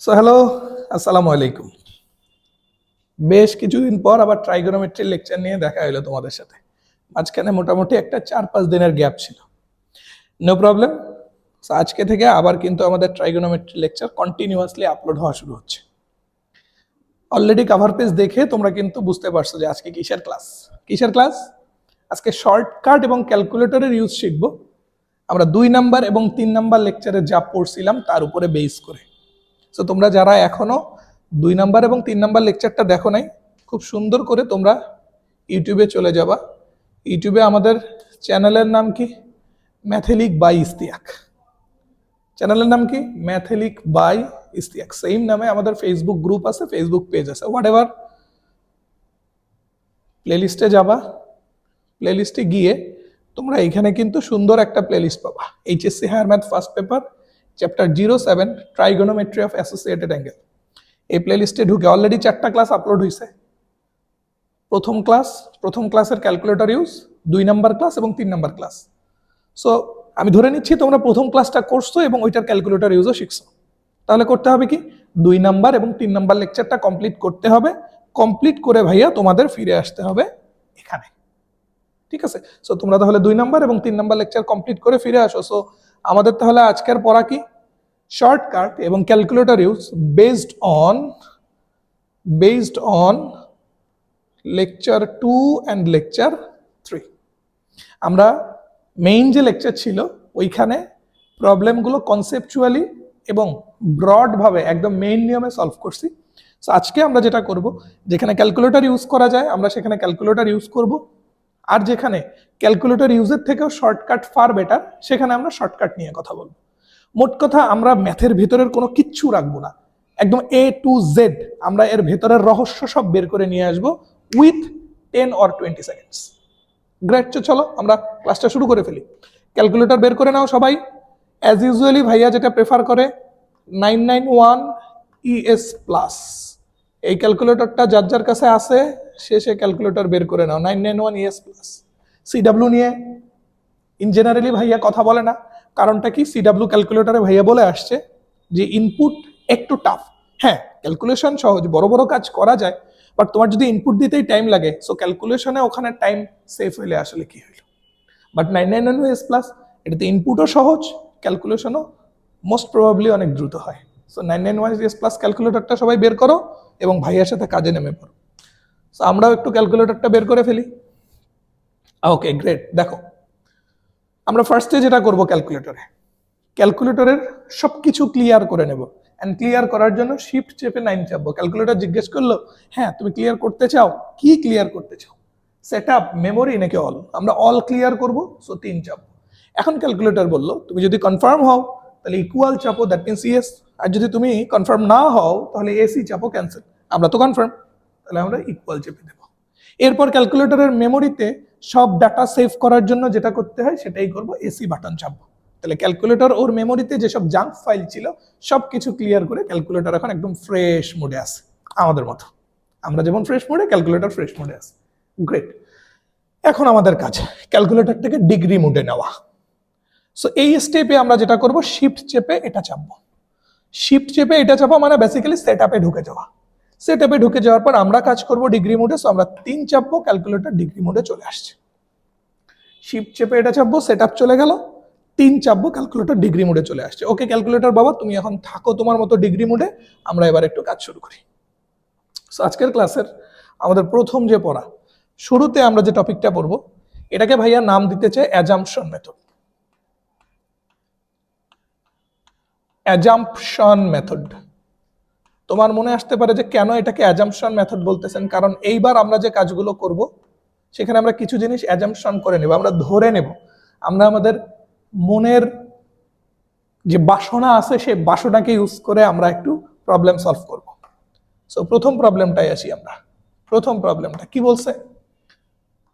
So hello, আসসালামু আলাইকুম। বেশ কিছুদিন পর আবার ট্রাইগোনোমেট্রির লেকচার নিয়ে দেখা হলো তোমাদের সাথে। মাঝখানে মোটামুটি একটা 4-5 দিনের গ্যাপ ছিল। No problem. আজকে থেকে আবার কিন্তু আমাদের ট্রাইগোনোমেট্রি লেকচার কন্টিনিউয়াসলি আপলোড হওয়া শুরু হচ্ছে। অলরেডি কাভার পেজ দেখে তোমরা কিন্তু বুঝতে পারছো যে আজকে কিসের ক্লাস। কিসের ক্লাস? আজকে শর্টকাট এবং ক্যালকুলেটরের ইউজ শিখবো আমরা 2 নাম্বার এবং 3 নাম্বার লেকচারে যা পড়ছিলাম তার উপরে বেস করে। সো তোমরা যারা এখনো 2 নাম্বার এবং 3 নাম্বার লেকচারটা দেখো নাই, খুব সুন্দর করে তোমরা ইউটিউবে চলে যাবা। ইউটিউবে আমাদের চ্যানেলের নাম কি? ম্যাথেলিক বাই ইস্তিয়াক। চ্যানেলের নাম কি? ম্যাথেলিক বাই ইস্তিয়াক। সেম নামে আমাদের ফেসবুক গ্রুপ আছে, ফেসবুক পেজ আছে, হোয়াট এভার। প্লেলিস্টে যাবা, প্লেলিস্টে গিয়ে তোমরা এখানে কিন্তু সুন্দর একটা প্লেলিস্ট পাবা। HSC higher math first paper chapter 07 trigonometry of associated angle. এই প্লেলিস্টে ঢুকে অলরেডি 4টা ক্লাস আপলোড হয়েছে। প্রথম ক্লাসের ক্যালকুলেটর ইউজ, 2 নাম্বার ক্লাস এবং 3 নাম্বার ক্লাস। সো আমি ধরে নিচ্ছি তোমরা প্রথম ক্লাসটা করছো এবং ওইটার ক্যালকুলেটর ইউজও শিখছো। তাহলে করতে হবে কি, 2 নাম্বার এবং 3 নাম্বার লেকচারটা কমপ্লিট করতে হবে। কমপ্লিট করে ভাইয়া তোমাদের ফিরে আসতে হবে এখানে। ঠিক আছে? সো তোমরা তাহলে 2 নাম্বার এবং 3 নাম্বার লেকচার কমপ্লিট করে ফিরে আসো। সো আমাদের তাহলে আজকের পড়া কি? শর্টকাট এবং calculator use based on lecture 2 and lecture 3। আমরা মেইন যে লেকচার ছিল ওইখানে প্রবলেমগুলো কনসেপচুয়ালি এবং ব্রডভাবে একদম মেইন নিয়মে সলভ করছি। সো আজকে আমরা যেটা করব, যেখানে ক্যালকুলেটর ইউজ করা যায় আমরা সেখানে ক্যালকুলেটর ইউজ করব, আর যেখানে ক্যালকুলেটর ইউজের থেকেও শর্টকাট ফার বেটার সেখানে আমরা শর্টকাট নিয়ে কথা বলবো। মোট কথা আমরা ম্যাথের ভিতরের কোনো কিচ্ছু রাখবো না, একদম A to Z আমরা এর ভেতরের রহস্য সব বের করে নিয়ে আসবো উইথ 10 or 20 সেকেন্ডস। গ্রেট, চলো আমরা ক্লাসটা শুরু করে ফেলি। ক্যালকুলেটর বের করে নাও সবাই। অ্যাজ ইউজুয়ালি ভাইয়া যেটা প্রেফার করে 991 ES প্লাস। এই ক্যালকুলেটরটা যার যার কাছে আছে সে ক্যালকুলেটর বের করে নাও 991 ES প্লাস। CW নিয়ে ইন জেনারেলি ভাইয়া কথা বলে না, কারণটা কি? CW ক্যালকুলেটরে ভাইয়া বলে আসছে যে ইনপুট একটু টাফ। হ্যাঁ, ক্যালকুলেশন সহজ, বড় বড় কাজ করা যায়, বাট তোমার যদি ইনপুট দিতেই টাইম লাগে, সো ক্যালকুলেশনে ওখানে টাইম সেভ হইলে আসলে কি হইল। বাট 991 ES প্লাস এটাতে ইনপুটও সহজ, ক্যালকুলেশনও মোস্ট প্রবাবলি অনেক দ্রুত হয়। সো 991 ES প্লাস ক্যালকুলেটরটা সবাই বের করো এবং ভাইয়ার সাথে কাজে নেমে পড়ো। সো আমরাও একটু ক্যালকুলেটরটা বের করে ফেলি। Okay great. দেখো আমরা ফার্স্টে যেটা করব, ক্যালকুলেটরের সবকিছু ক্লিয়ার করে নেব। এন্ড ক্লিয়ার করার জন্য শিফট চেপে 9 চাপবো। ক্যালকুলেটর জিজ্ঞেস করলো, হ্যাঁ তুমি ক্লিয়ার করতে চাও, কি ক্লিয়ার করতে চাও? সেটআপ, মেমোরি নাকি অল? আমরা অল ক্লিয়ার করব, সো 3 চাপবো। এখন ক্যালকুলেটর বললো তুমি যদি কনফার্ম হও তাহলে ইকুয়াল চাপো, দ্যাট মিনস ইয়েস। আর যদি তুমি কনফার্ম না হও তাহলে এসি চাপো, ক্যান্সেল। আমরা তো কনফার্ম, তাহলে আমরা ইকুয়াল চেপে দেবো। এরপর ক্যালকুলেটরের মেমোরিতে সব ডাটা সেভ করার জন্য যেটা করতে হয় সেটাই করব, এসি বাটন চাপবো। তাহলে ক্যালকুলেটর ওর মেমোরিতে যেসব জাঙ্ক ফাইল ছিল সবকিছু ক্লিয়ার করে ক্যালকুলেটর এখন একদম ফ্রেশ মোডে আছে, আমাদের মতো। আমরা যেমন ফ্রেশ মোডে, ক্যালকুলেটর ফ্রেশ মোডে আছে। গ্রেট। এখন আমাদের কাজ ক্যালকুলেটরটাকে ডিগ্রি মোডে নেওয়া। সো এই স্টেপে আমরা যেটা করব, শিফট চেপে এটা চাপবো। শিফট চেপে এটা চাপা মানে বেসিক্যালি সেটআপে ঢুকে যাওয়া। সেটআপে ঢুকে যাওয়ার পর আমরা কাজ করব ডিগ্রি মোডে। সো আমরা 3 চাপবো, ক্যালকুলেটর ডিগ্রি মোডে চলে আসছে। শিফট চেপে এটা চাপবো, সেটআপ চলে গেল। 3 চাপবো, ক্যালকুলেটর ডিগ্রি মোডে চলে আসছে। ওকে ক্যালকুলেটর বাবা তুমি এখন থাকো তোমার মতো ডিগ্রি মোডে, আমরা এবার একটু কাজ শুরু করি। সো আজকের ক্লাসের আমাদের প্রথম যে পড়া, শুরুতে আমরা যে টপিকটা পড়বো এটাকে ভাইয়া নাম দিতে চাই অ্যাজাম্পশন মেথড। Assumption method. তোমার মনে আসতে পারে যে কেন এটাকে অ্যাজাম্পশন মেথড বলতেছেন, কারণ এইবার আমরা যে কাজগুলো করব সেখানে আমরা কিছু জিনিস অ্যাজাম্পশন করে নেব, আমরা ধরে নেব। আমরা আমাদের মনের যে বাসনা আছে সেই বাসনাকে ইউজ করে আমরা একটু প্রবলেম সলভ করব। সো প্রথম প্রবলেমটাই আসি আমরা। প্রথম প্রবলেমটা কি বলছে?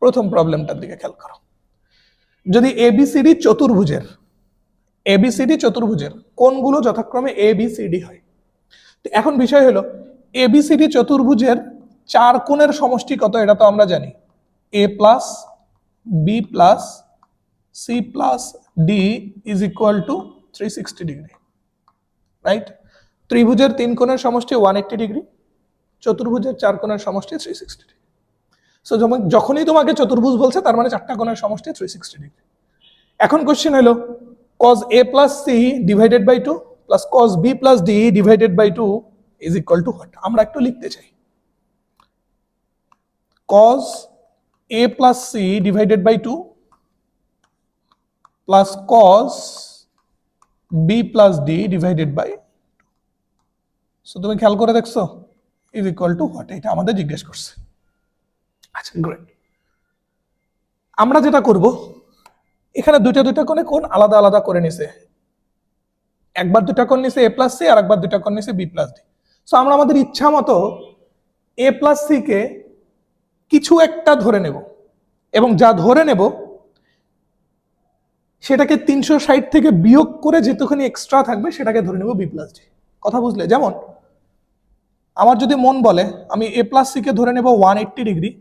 প্রথম প্রবলেমটার দিকে খেয়াল করো। যদি এবিসিডি চতুর্ভুজের কোণগুলো যথাক্রমে এবিসিডি হয়, এখন বিষয় হলো এবিসিডি চতুর্ভুজের 4 কোণের সমষ্টি কত? এটা তো আমরা জানি, A plus B plus C plus D is equal to 360 degree, right? ত্রিভুজের 3 কোণের সমষ্টি 180 ডিগ্রি, চতুর্ভুজের 4 কোণের সমষ্টি 360 ডিগ্রি। সো যখনই তোমাকে চতুর্ভুজ বলছে তার মানে 4টা কোণের সমষ্টি 360 ডিগ্রি। এখন কোশ্চেন হলো cos a plus c divided by 2 plus cos b plus d divided by 2 is equal to what? আমরা একটু লিখতে চাই cos a plus c divided by 2 plus cos b plus d divided by 2. So তুমি খেয়াল করে দেখছো is equal to what? এটা আমাদের জিজ্ঞেস করছে। আচ্ছা গ্রেট, আমরা যেটা করব এখানে দুইটা কোণে কোণ আলাদা আলাদা করে নিছে, একবার দুটা কোণ নিছে a plus c আর একবার দুটা কোণ নিছে b plus d। সো আমরা আমাদের ইচ্ছা মতো a plus c কে কিছু একটা ধরে নেব এবং যা ধরে নেব সেটাকে 360 থেকে বিয়োগ করে যেটুখানি এক্সট্রা থাকবে সেটাকে ধরে নেব b plus d। কথা বুঝলে? যেমন আমার যদি মন বলে আমি a plus c কে ধরে নেব 180 ডিগ্রি,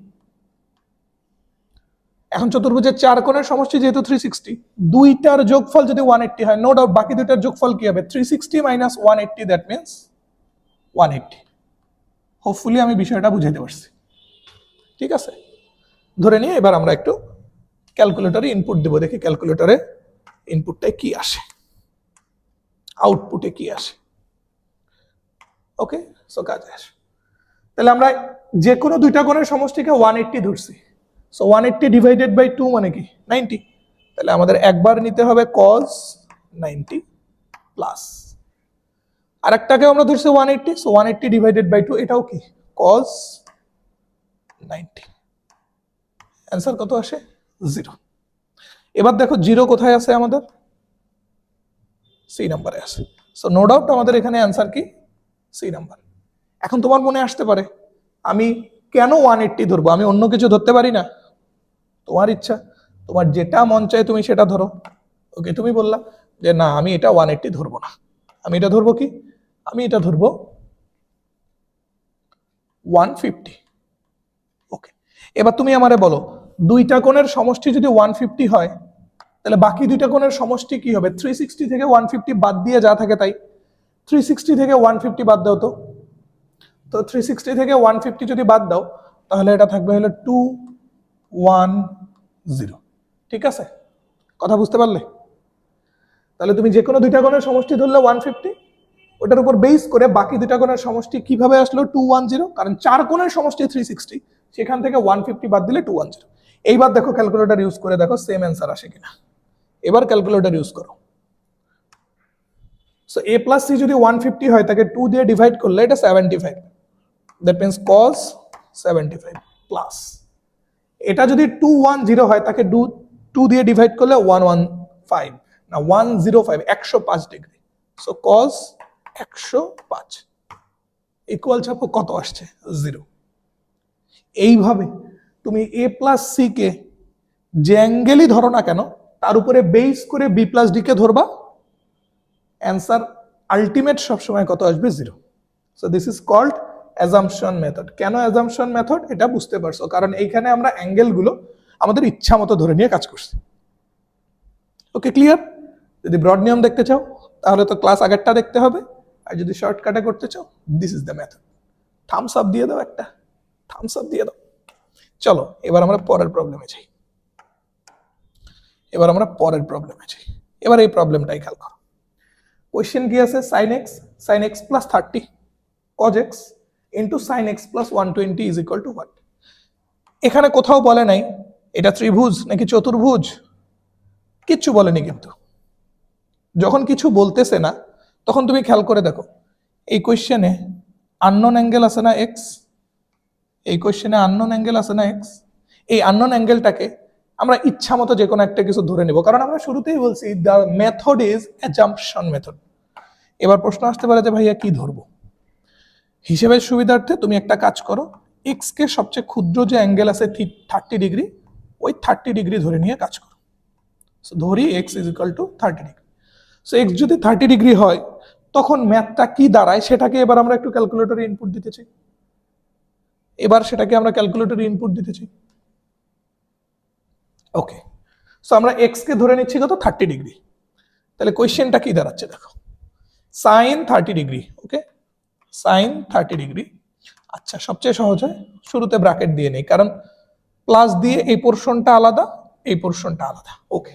এখন চতুর্ভুজের 4 কোণের সমষ্টি যেহেতু 360, দুইটার যোগফল যদি 180 হয়, নো ডাউট বাকি দুইটার যোগফল কি হবে? 360 minus 180, দ্যাট মিন্স 180। হোপফুলি আমি বিষয়টা বুঝাইতে পারছি। ঠিক আছে, ধরে নিয়ে এবার আমরা একটু ক্যালকুলেটরে ইনপুট দেব, দেখি ক্যালকুলেটরে ইনপুটটায় কি আসে, আউটপুটে কি আসে। ওকে, সো কাজে আসে। তাহলে আমরা যে কোনো দুইটা কোণের সমষ্টিকে 180 ধরছি। সো 180 ডিভাইডেড বাই 2 মানে কি? 90। তাহলে আমাদের একবার নিতে হবে cos 90 প্লাস আরেকটাকে আমরা ধরছি 180, সো 180 ডিভাইডেড বাই 2 এটাও কি? cos 90। অ্যান্সার কত আসে? 0। এবার দেখো 0 কোথায় আছে আমাদের? সি নাম্বারে আছে। সো নো ডাউট আমাদের এখানে অ্যান্সার কি? C number. এখন তোমার মনে আসতে পারে আমি কেন 180 ধরবো, আমি অন্য কিছু ধরতে পারি না? তোমার ইচ্ছা, তোমার যেটা মন চায় তুমি সেটা ধরো। ওকে, তুমি বললা যে না আমি এটা 180 ধরবো না, আমি এটা ধরবো কি? আমি এটা ধরবো 150। ওকে, এবার তুমি আমারে বলো দুইটা কোণের সমষ্টি যদি 150 হয় তাহলে বাকি দুইটা কোণের সমষ্টি কি হবে? 360 থেকে 150 বাদ দিয়ে যা থাকে তাই। 360 থেকে 150 বাদ দাও তো 360 থেকে 150 যদি বাদ দাও তাহলে এটা থাকবে হলো 210। ঠিক আছে, কথা বুঝতে পারলে? তাহলে তুমি যে কোনো দুইটা কোণের সমষ্টি ধরলে 150, ওটার উপর বেস করে বাকি দুইটা কোণের সমষ্টি কিভাবে আসলো? 210, কারণ 4 কোণের সমষ্টি 360, সেখান থেকে 150 বাদ দিলে 210। এইবার দেখো ক্যালকুলেটর ইউজ করে দেখো সেম অ্যান্সার আসে কিনা। এবার ক্যালকুলেটর ইউজ করো। সো a প্লাস c যদি 150 হয় তাকে 2 দিয়ে ডিভাইড করলে এটা 75, দ্যাট মিন্স cos 75 প্লাস এটা যদি 210 হয় তাকে 2 দিয়ে ডিভাইড করলে 115 না 105, 105 ডিগ্রি। সো cos 105 ইকুয়াল চাপো কত আসছে? 0। এইভাবে তুমি a প্লাস c কে যে অ্যাঙ্গেলই ধরো না কেন তার উপরে বেস করে b প্লাস d কে ধরবা, অ্যান্সার আলটিমেট সবসময় কত আসবে? 0। So this is called assumption method. কেন অ্যাজাম্পশন মেথড এটা বুঝতে পারছো, কারণ এইখানে আমরা অ্যাঙ্গেলগুলো আমাদের ইচ্ছা মতো ধরে নিয়ে কাজ করছি। ওকে, ক্লিয়ার? যদি ব্রড নিয়ম দেখতে চাও তাহলে তো ক্লাস আগেরটা দেখতে হবে, আর যদি শর্টকাটে করতে চাও this is the method. Thumbs up দিয়ে দাও, একটা থামস আপ দিয়ে দাও। চলো এবার আমরা পরের প্রবলেমে যাই। এবার এই প্রবলেমটাই খেয়াল করো। কোয়েশ্চেন কি আছে? sin x plus 30 cos x into sin x plus 120 is equal to what? এখানে কোথাও বলে নাই এটা ত্রিভুজ নাকি চতুর্ভুজ, কিচ্ছু বলেনি। কিন্তু যখন কিছু বলতেছে না তখন তুমি খেয়াল করে দেখো এই কোয়েশ্চেনে আননোন অ্যাঙ্গেল আছে না x, এই কোয়েশ্চেনে আননোন অ্যাঙ্গেল আছে না x। এই আননোন অ্যাঙ্গেলটাকে আমরা ইচ্ছা মতো যে কোনো একটা কিছু ধরে নেব, কারণ আমরা শুরুতেই বলছি the method is assumption method. এবার প্রশ্ন আসতে পারে যে ভাইয়া কি ধরবো? হিসেবের সুবিধার্থে তুমি একটা কাজ করো, এক্স কে সবচেয়ে ক্ষুদ্র যে অ্যাঙ্গেল আছে 30 ডিগ্রি, ওই 30 ডিগ্রি ধরে নিয়ে কাজ করো। সো ধরি x is equal two 30 degree. So x যদি 30 ডিগ্রি হয় তখন ম্যাথটা কি দাঁড়ায় সেটাকে এবার আমরা একটু ক্যালকুলেটরে ইনপুট দিতে চাই। ওকে, সো আমরা এক্স কে ধরে নিচ্ছি কত? 30 ডিগ্রি। তাহলে কোয়েশ্চেনটা কি দাঁড়াচ্ছে দেখো, সাইন 30 ডিগ্রি, ওকে, সাইন 30 ডিগ্রি। আচ্ছা, সবচেয়ে সহজ হয় শুরুতে ব্র্যাকেট দিয়ে নেই, কারণ প্লাস দিয়ে এই পোর্শনটা আলাদা, এই পোর্শনটা আলাদা, ওকে।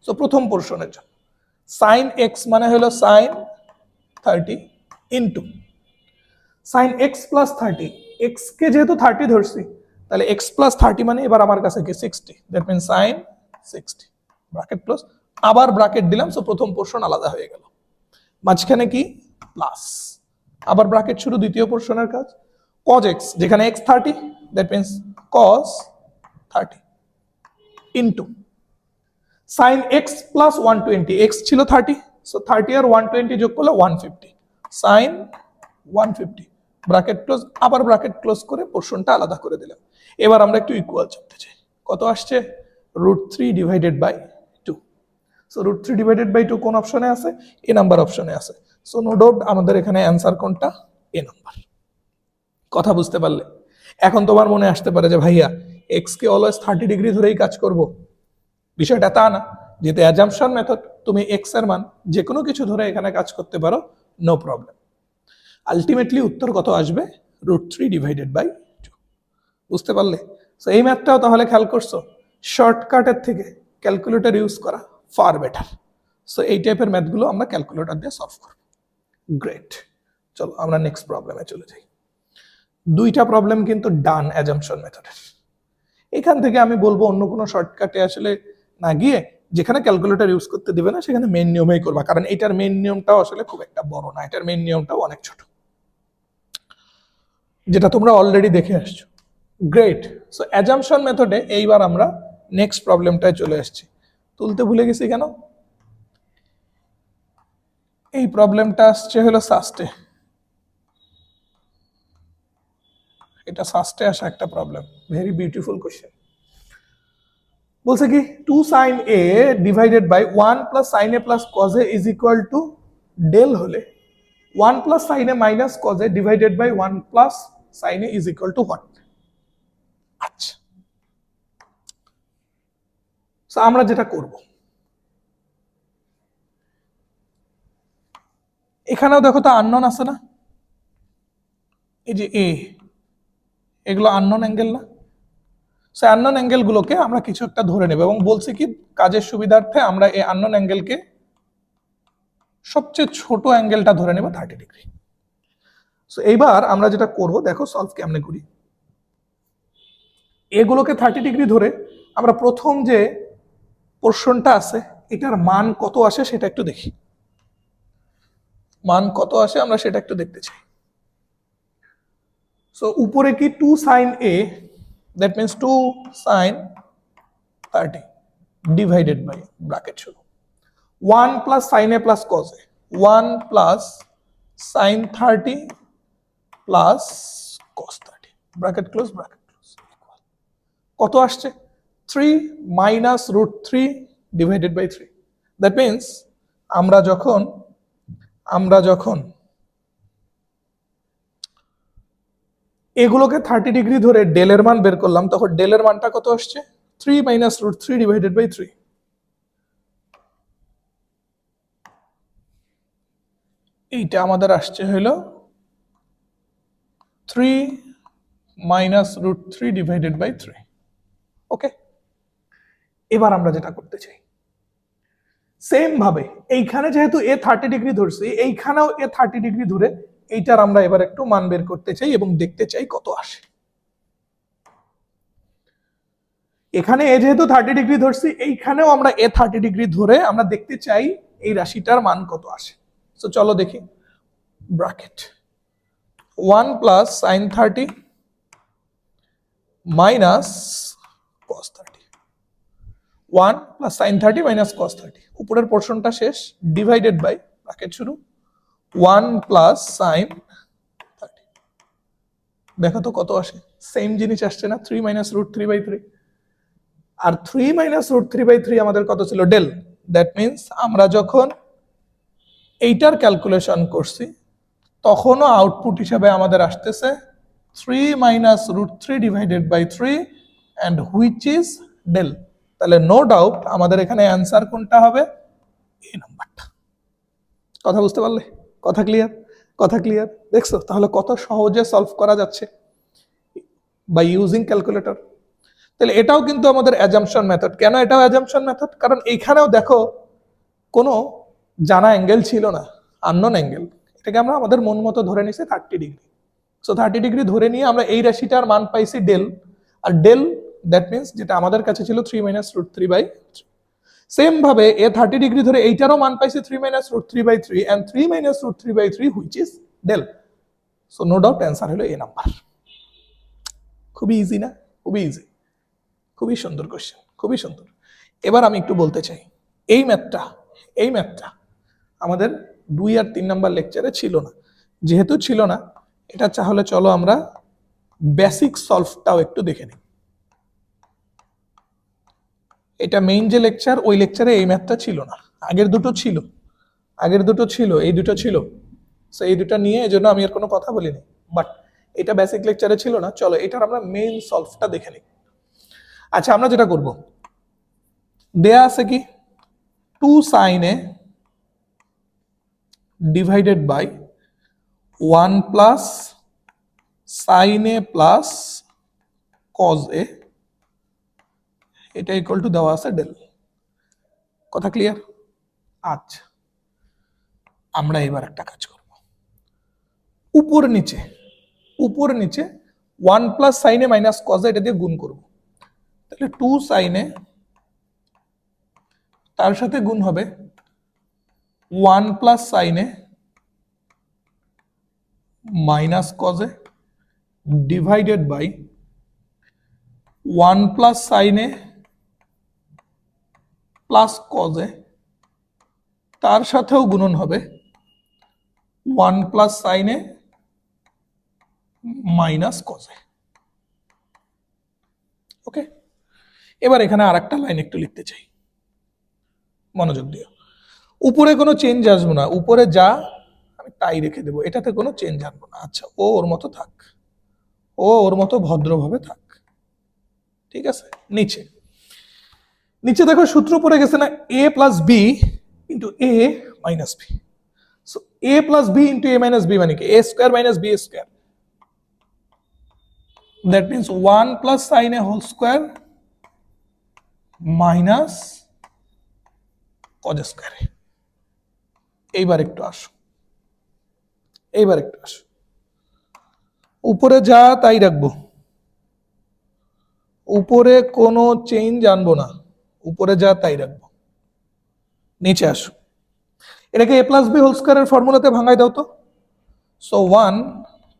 সো প্রথম পোর্শনের জন্য সাইন এক্স মানে হলো sine 30 into sine x plus 30, x কে যেহেতু 30 ধরছি, তাহলে এক্স প্লাস 30 মানে এবার আমার কাছে কি 60, that mean sine 60, bracket close, আবার ব্র্যাকেট দিলাম, সো প্রথম পোর্শন আলাদা হয়ে গেল, মাঝখানে কি প্লাস, আবার ব্র্যাকেট শুরু, দ্বিতীয় পোর্শনের কাজ, cos x, যেখানে x 30, that means cos 30 into sign x plus 120, x ছিল 30, সো 30 আর 120 যোগ করলে 150, সাইন 150, ব্র্যাকেট ক্লোজ, আবার ব্র্যাকেট ক্লোজ করে পোর্শনটা আলাদা করে দিলাম। এবার আমরা একটু ইকুয়াল চাপতে চাই, কত আসছে, √3 ডিভাইডেড বাই 2, সো √3 ডিভাইডেড বাই 2 কোন অপশনে আছে, এ নাম্বার অপশনে আছে, সো নো ডাউট আমাদের এখানে অ্যান্সার কোনটা, এ নাম্বার। কথা বুঝতে পারলে? এখন তোমার মনে আসতে পারে যে ভাইয়া এক্স কে অলওয়েজ 30 ডিগ্রি ধরেই কাজ করব, বিষয়টা তা না, যেহেতু অ্যাজাম্পশন মেথড, তুমি এক্স এর মান যে কোনো কিছু ধরে এখানে কাজ করতে পারো, নো প্রবলেম। আলটিমেটলি উত্তর কত আসবে, √3 ডিভাইডেড বাই 2, বুঝতে পারলে? সো এই ম্যাথটাও তাহলে খেয়াল করছো, শর্টকাটের থেকে ক্যালকুলেটর ইউজ করা ফার বেটার। সো এই টাইপের ম্যাথগুলো আমরা ক্যালকুলেটর দিয়ে সলভ করব। গ্রেট, চলো আমরা নেক্সট প্রবলেমে চলে যাই। দুইটা প্রবলেম কিন্তু ডান অ্যাজাম্পশন মেথডের। এখান থেকে আমি বলবো অন্য কোনো শর্টকাটে আসলে না গিয়ে, যেখানে ক্যালকুলেটর ইউজ করতে দিবে না সেখানে মেইন নিয়মেই করবা, কারণ এটার মেইন নিয়মটাও আসলে খুব একটা বড় না, এটার মেইন নিয়মটাও অনেক ছোট, যেটা তোমরা অলরেডি দেখে আসছো। গ্রেট, সো অ্যাজাম্পশন মেথডে এইবার আমরা নেক্সট প্রবলেমটায় চলে আসছি। তুলতে ভুলে গেছি কেন, এই প্রবলেমটা আসছে হলো সাস্টে, এটা সাস্টে আসা একটা প্রবলেম, ভেরি বিউটিফুল কোশ্চেন। বলছে কি 2 sin a divided by 1 plus sin a plus cos a is equal to del হলে 1 plus sin a minus cos a divided by 1 plus sin a is equal to what. আচ্ছা, সো আমরা যেটা করব, এখানেও দেখো তো আননোন আছে না, এই যে এ, এগুলো আননোন অ্যাঙ্গেল না, সো আননোন অ্যাঙ্গেলগুলোকে আমরা কিছু একটা ধরে নেব, এবং বলছি কি কাজের সুবিধার্থে আমরা এই আননোন অ্যাঙ্গেলকে সবচেয়ে ছোট অ্যাঙ্গেলটা ধরে নেব 30 ডিগ্রি। সো এইবার আমরা যেটা করব, দেখো সলভ কেমনে করি, এগুলোকে 30 ডিগ্রি ধরে আমরা প্রথম যে পোর্শনটা আছে এটার মান কত আসে সেটা একটু দেখি, মান কত আসে আমরা সেটা একটু দেখতে চাই। সো উপরে কি 2 sin a, that means 2 sin 30 divided by bracket শুরু 1 plus sin a plus cos a, 1 plus sin 30 plus cos 30, bracket close, bracket close, কত আসছে 3 minus √3 divided by 3, that means আমরা যখন এগুলোকে 30 ডিগ্রি ধরে ডেলের মান বের করলাম, তখন ডেলের মানটা কত আসছে 3 মাইনাস √3 ডিভাইডেড বাই 3, এইটা আমাদের আসছে হলো 3 মাইনাস √3 ডিভাইডেড বাই 3, ওকে। এবার আমরা যেটা করতে চাই, সেম ভাবে এইখানে যেহেতু এ 30 ডিগ্রি ধরছি, এইখানেও এ 30 ডিগ্রি ধরে এইটার আমরা এবার একটু মান বের করতে চাই এবং দেখতে চাই কত আসে। এখানে এ যেহেতু 30 ডিগ্রি ধরছি, এইখানেও আমরা এ 30 ডিগ্রি ধরে আমরা দেখতে চাই এই রাশিটার মান কত আসে। সো চলো দেখি, bracket 1 plus sin 30 minus cos 30, 1 plus sin 30 minus cos 30, উপরের পোর্শনটা শেষ, ডিভাইডেড বাই ব্র্যাকেট শুরু 1 প্লাস sin 30, দেখো তো কত আসে, সেম জিনিস আসছে না, 3 মাইনাস √3 বাই 3, আর 3 মাইনাস √3 বাই 3 আমাদের কত ছিল, ডেল, দ্যাট মিন্স আমরা যখন এইটার ক্যালকুলেশন করছি তখনও আউটপুট হিসাবে আমাদের আসতেছে 3 minus √3 divided by 3 and which is del, তাহলে নো ডাউট আমাদের এখানে অ্যান্সার কোনটা হবে, এই নাম্বারটা। কথা বুঝতে পারলে? কথা ক্লিয়ার? কথা ক্লিয়ার? দেখছো তাহলে কত সহজে সলভ করা যাচ্ছে বাই ইউজিং ক্যালকুলেটর। তাহলে এটাও কিন্তু আমাদের অ্যাজাম্পশন মেথড। কেন এটাও অ্যাজাম্পশন মেথড? কারণ এইখানেও দেখো কোনো জানা অ্যাঙ্গেল ছিল না, আননোন অ্যাঙ্গেল। এটাকে আমরা আমাদের মন মতো ধরে নিছি 30 ডিগ্রি। সো 30 ডিগ্রি ধরে নিয়ে আমরা এই রাশিটার মান পাইছি ডেল, আর ডেল দ্যাট মিনস যেটা আমাদের কাছে ছিল 3 মাইনাস রুট 3/3। সেম ভাবে এ 30 ডিগ্রি ধরে এইটারও মান পাইছে 3 minus root 3/3 and 3 minus root 3/3 which is del. So no doubt answer হলো এ নাম্বার। খুবই ইজি না? খুবই ইজি, খুবই সুন্দর কোশ্চেন, খুবই সুন্দর। এবার আমি একটু বলতে চাই, এই ম্যাথটা আমাদের 2 আর 3 নাম্বার লেকচারে ছিল না। যেহেতু ছিল না, এটা তাহলে চলো আমরা বেসিক সলভটাও একটু দেখে নিই। এটা মেইন যে লেকচার, ওই লেকচারে এই ম্যাথটা ছিল না। আগের দুটো ছিল, এই দুটো ছিল। সো এই দুটো নিয়ে এজন্য আমি আর কোনো কথা বলিনি, বাট এটা বেসিক লেকচারে ছিল না। চলো এটার আমরা মেইন সলভটা দেখে নিই। আচ্ছা, আমরা যেটা করব, দেয়া আছে কি 2 sin a divided by 1 plus sin a plus cos a, এটা ইকুয়াল টু দেওয়া আছে ডেল। কথা ক্লিয়ার? আচ্ছা, আমরা এবার একটা কাজ করব, উপর নিচে 1 plus sin a minus cos a এটা দিয়ে গুণ করব। তাহলে 2 sin a তার সাথে গুণ হবে 1 plus sin a minus cos a divided by 1 plus sin a plus cos a, তার সাথেও গুণন হবে 1 plus sin a minus cos a। Okay, এবার এখানে আরেকটা লাইন একটু লিখতে চাই, মনোযোগ দিও। উপরে কোনো চেঞ্জ আসবো না, উপরে যা আমি তাই রেখে দেবো, এটাতে কোনো চেঞ্জ আনবো না। আচ্ছা, ও ওর মতো থাক, ও ওর মতো ভদ্রভাবে থাক, ঠিক আছে। নিচে দেখো সূত্র পড়ে গেছে না, a plus B into A minus B. So a plus B into A minus B মানে কি? a square minus B square. That means 1 plus sine A whole square minus cos square. এইবার একটু আসো, উপরে যা তাই রাখবো, উপরে কোনো চেঞ্জ আনবো না, উপরে যা তাই রাখবো। নিচে আসো, এটাকে a প্লাস বি হোল স্কোয়ারের ফর্মুলাতে ভাঙাই দাও তো। So 1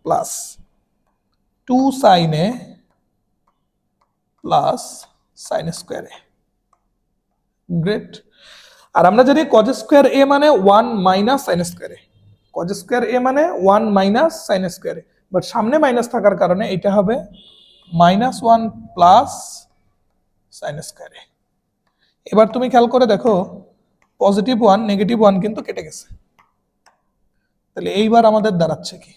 plus 2 sin a plus sin square a। Great. আর আমরা জানি cos স্কোয়ার a মানে 1 minus sin square a, cos square a মানে 1 minus sin square a, but সামনে মাইনাস থাকার কারণে এটা হবে minus 1 plus sin square a। এবার তুমি খেয়াল করে দেখো, পজিটিভ 1 নেগেটিভ 1 কিন্তু কেটে গেছে। তাহলে এইবার আমাদের দাঁড়াচ্ছে কি?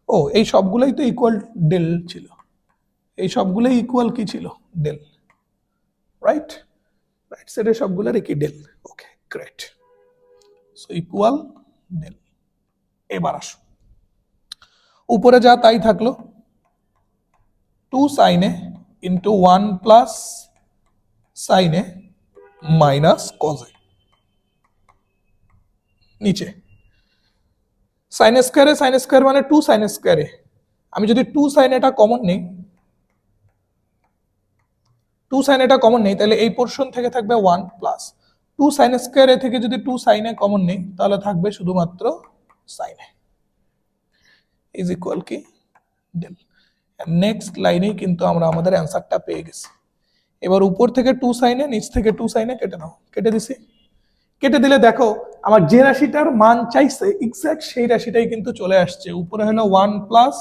ও, এই সবগুলোই তো ইকুয়াল ডেল ছিল, এই সবগুলোই ইকুয়াল কি ছিল? ডেল, রাইট সাইডে সবগুলোর কি del. Okay, great. So equal del. এবার আসো, উপরে যা তাই থাকলো, 2 sin a into 1 plus sin a minus cos a। নিচে sin স্কোয়ার মানে 2 sin স্কোয়ার a। আমি যদি 2 sin এটা কমন নেই, 2 sin এটা কমন নেই, তাহলে এই পোর্শন থেকে থাকবে 1 প্লাস 2 sin স্কোয়ার a থেকে যদি 2 sin a কমন নেই, তাহলে থাকবে শুধুমাত্র sin a ইজ ইকুয়াল কি ডেল। নেক্সট লাইনেই কিন্তু আমরা আমাদের অ্যান্সারটা পেয়ে গেছি। এবার উপর থেকে 2 sin a, নিচ থেকে 2 sin a কেটে নাও। কেটে দিছি, কেটে দিলে দেখো আমার যে রাশিটার মান চাইছে এক্সাক্ট সেই রাশিটাই কিন্তু চলে আসছে। উপরে হলো 1 plus